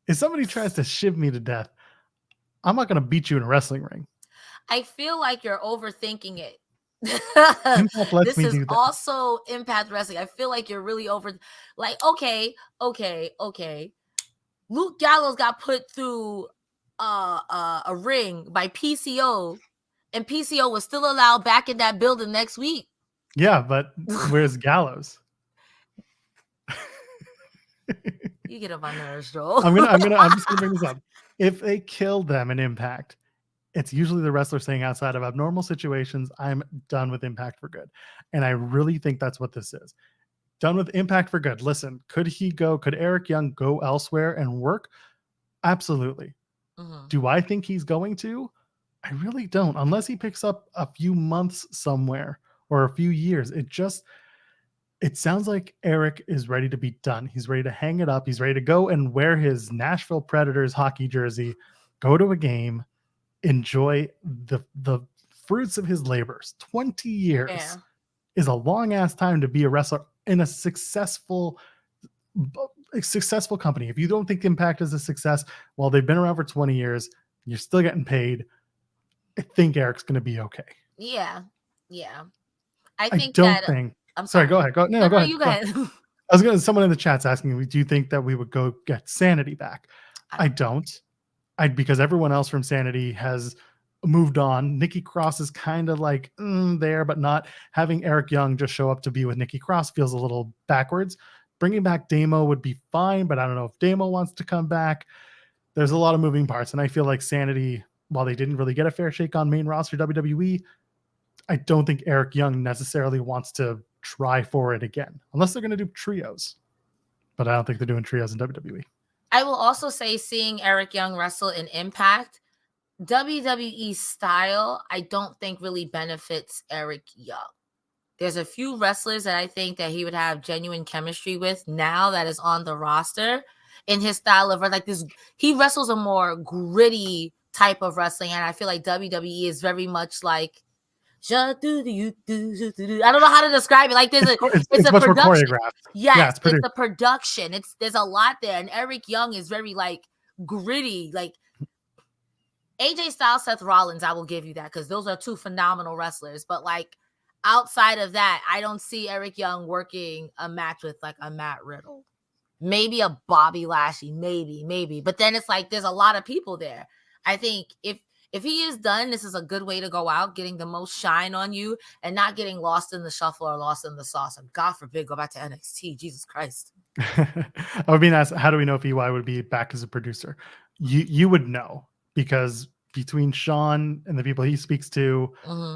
If somebody tries to shiv me to death, I'm not going to beat you in a wrestling ring. I feel like you're overthinking it. This is also Impact Wrestling. I feel like you're really like, okay. Luke Gallows got put through a ring by PCO, and PCO was still allowed back in that building next week. Yeah, but where's Gallows? You get on my nerves, Joel. I'm just gonna bring this up. If they kill them in Impact, it's usually the wrestler saying, outside of abnormal situations, I'm done with Impact for good. And I really think that's what this is. Done with Impact for good. Listen, could Eric Young go elsewhere and work? Absolutely. Mm-hmm. Do I think he's going to? I really don't, unless he picks up a few months somewhere or a few years. It sounds like Eric is ready to be done. He's ready to hang it up. He's ready to go and wear his Nashville Predators hockey jersey, go to a game, enjoy the fruits of his labors. 20 years is a long ass time to be a wrestler in a successful company. If you don't think Impact is a success, well, they've been around for 20 years. You're still getting paid. I think Eric's going to be okay. Yeah. I'm sorry. Go ahead. Go ahead. You go ahead. Someone in the chat's asking me, do you think that we would go get Sanity back? I don't. Because everyone else from Sanity has moved on. Nikki Cross is kind of like there, but not. Having Eric Young just show up to be with Nikki Cross feels a little backwards. Bringing back Damo would be fine, but I don't know if Damo wants to come back. There's a lot of moving parts, and I feel like Sanity while they didn't really get a fair shake on main roster WWE, I don't think Eric Young necessarily wants to try for it again, unless they're going to do trios. But I don't think they're doing trios in WWE. I will also say, seeing Eric Young wrestle in Impact, WWE style, I don't think really benefits Eric Young. There's a few wrestlers that I think that he would have genuine chemistry with now that is on the roster in his style of like this. He wrestles a more gritty type of wrestling, and I feel like WWE is very much like, I don't know how to describe it. Like it's a much more production. choreographed. Yes, it's a production. There's a lot there, and Eric Young is very like gritty. Like AJ Styles, Seth Rollins, I will give you that because those are two phenomenal wrestlers. But like outside of that, I don't see Eric Young working a match with like a Matt Riddle, maybe a Bobby Lashley, maybe. But then it's like there's a lot of people there. I think if he is done, this is a good way to go out, getting the most shine on you and not getting lost in the shuffle or lost in the sauce. And God forbid, go back to NXT. Jesus Christ. I would be asked, how do we know if EY would be back as a producer? You would know, because between Sean and the people he speaks to,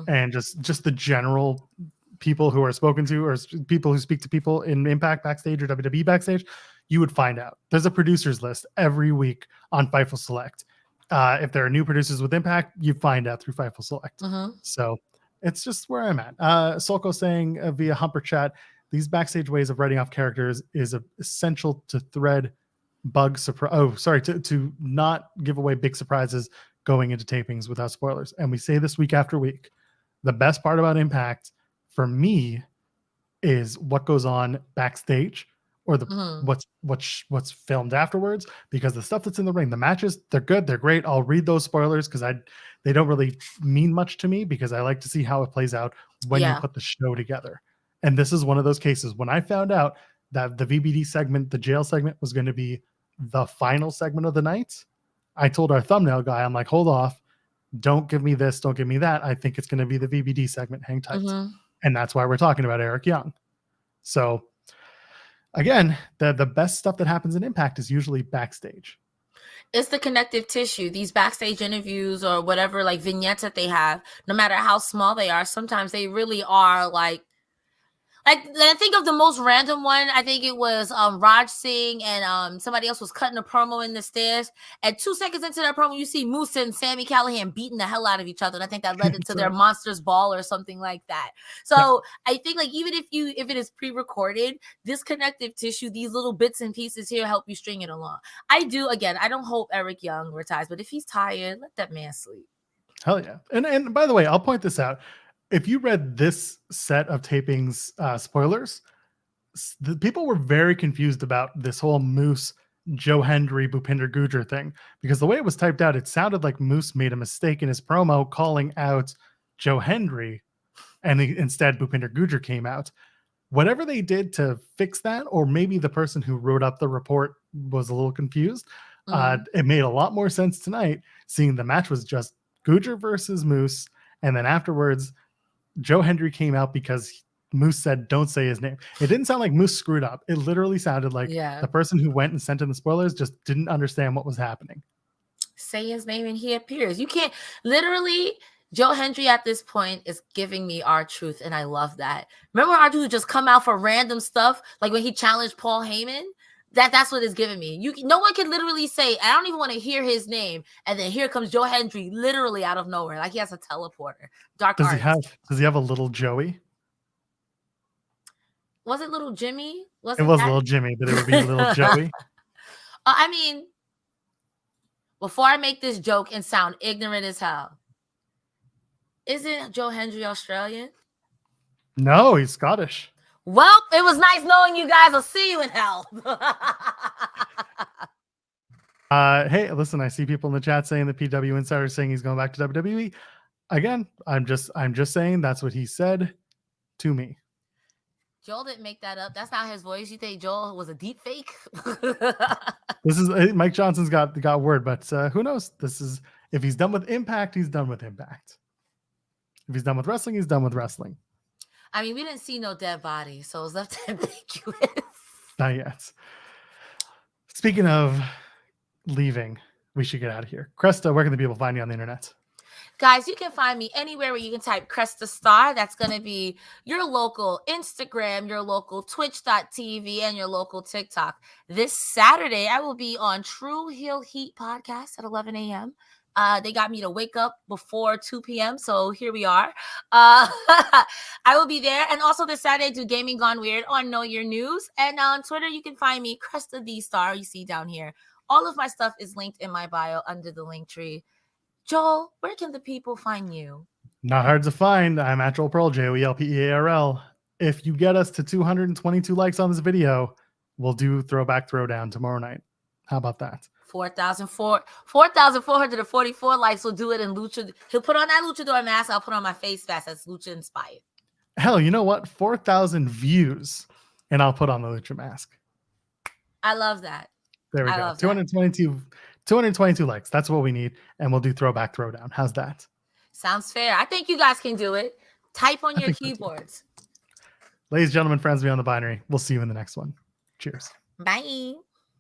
and just the general people who are spoken to, or people who speak to people in Impact backstage or WWE backstage, you would find out. There's a producers list every week on Fightful Select. If there are new producers with Impact, you find out through Fightful Select. So it's just where I'm at. Solko saying via Humper Chat, these backstage ways of writing off characters is essential to thread bug surprise. Oh, sorry, to not give away big surprises going into tapings without spoilers. And we say this week after week. The best part about Impact for me is what goes on backstage, or the what's filmed afterwards, because the stuff that's in the ring, the matches, they're good, they're great. I'll read those spoilers because they don't really mean much to me, because I like to see how it plays out when you put the show together. And this is one of those cases. When I found out that the VBD segment, the jail segment, was going to be the final segment of the night, I told our thumbnail guy, I'm like, hold off, don't give me this, don't give me that. I think it's going to be the VBD segment. Hang tight. And that's why we're talking about Eric Young. So again, the best stuff that happens in Impact is usually backstage. It's the connective tissue. These backstage interviews or whatever, like vignettes that they have, no matter how small they are, sometimes they really are like I think of the most random one. I think it was Raj Singh and somebody else was cutting a promo in the stairs. And 2 seconds into that promo, you see Moose and Sami Callihan beating the hell out of each other. And I think that led into their Monsters Ball or something like that. So I think like even if it is pre-recorded, this connective tissue, these little bits and pieces here help you string it along. I don't hope Eric Young retires, but if he's tired, let that man sleep. Hell yeah. And by the way, I'll point this out. If you read this set of tapings spoilers, the people were very confused about this whole Moose, Joe Hendry, Bhupinder Gujjar thing, because the way it was typed out, it sounded like Moose made a mistake in his promo calling out Joe Hendry, and instead Bhupinder Gujjar came out. Whatever they did to fix that, or maybe the person who wrote up the report was a little confused, it made a lot more sense tonight, seeing the match was just Gujjar versus Moose, and then afterwards, Joe Hendry came out because Moose said, don't say his name. It didn't sound like Moose screwed up. It literally sounded like the person who went and sent in the spoilers just didn't understand what was happening. Say his name and he appears. You can't literally. Joe Hendry at this point is giving me R-Truth, and I love that. Remember R-Truth would just come out for random stuff, like when he challenged Paul Heyman? That's what it's giving me. No one can literally say, I don't even want to hear his name, and then here comes Joe Hendry literally out of nowhere, like he has a teleporter. Does he have a little Joey? Was it little Jimmy? It was little Jimmy, but it would be little Joey. I mean, before I make this joke and sound ignorant as hell, isn't Joe Hendry Australian? No, he's Scottish. Well, it was nice knowing you guys. I'll see you in hell. Hey, listen, I see people in the chat saying the PW Insider saying he's going back to WWE. Again, I'm just saying that's what he said to me. Joel didn't make that up. That's not his voice. You think Joel was a deep fake? This is Mike Johnson's got word, but who knows? This is, if he's done with Impact, he's done with Impact. If he's done with wrestling, he's done with wrestling. I mean, we didn't see no dead body, so it's left ambiguous. Not yet. Speaking of leaving, we should get out of here. Cresta, where can the people find you on the internet? Guys, you can find me anywhere where you can type Cresta Starr. That's going to be your local Instagram, your local Twitch.tv, and your local TikTok. This Saturday, I will be on True Heel Heat podcast at 11 a.m. They got me to wake up before 2 p.m., so here we are. I will be there. And also this Saturday, do Gaming Gone Weird on Know Your News. And on Twitter, you can find me, Cresta the Star, you see down here. All of my stuff is linked in my bio under the link tree. Joel, where can the people find you? Not hard to find. I'm at Joel Pearl, JoelPearl. If you get us to 222 likes on this video, we'll do Throwback Throwdown tomorrow night. How about that? 4,444 likes will do it in Lucha. He'll put on that luchador mask. I'll put on my face mask that's lucha inspired. Hell, you know what? 4,000 views, and I'll put on the lucha mask. I love that. There we go. 222 likes. That's what we need. And we'll do Throwback Throwdown. How's that? Sounds fair. I think you guys can do it. Type on your keyboards. Ladies, gentlemen, friends beyond the binary. We'll see you in the next one. Cheers. Bye.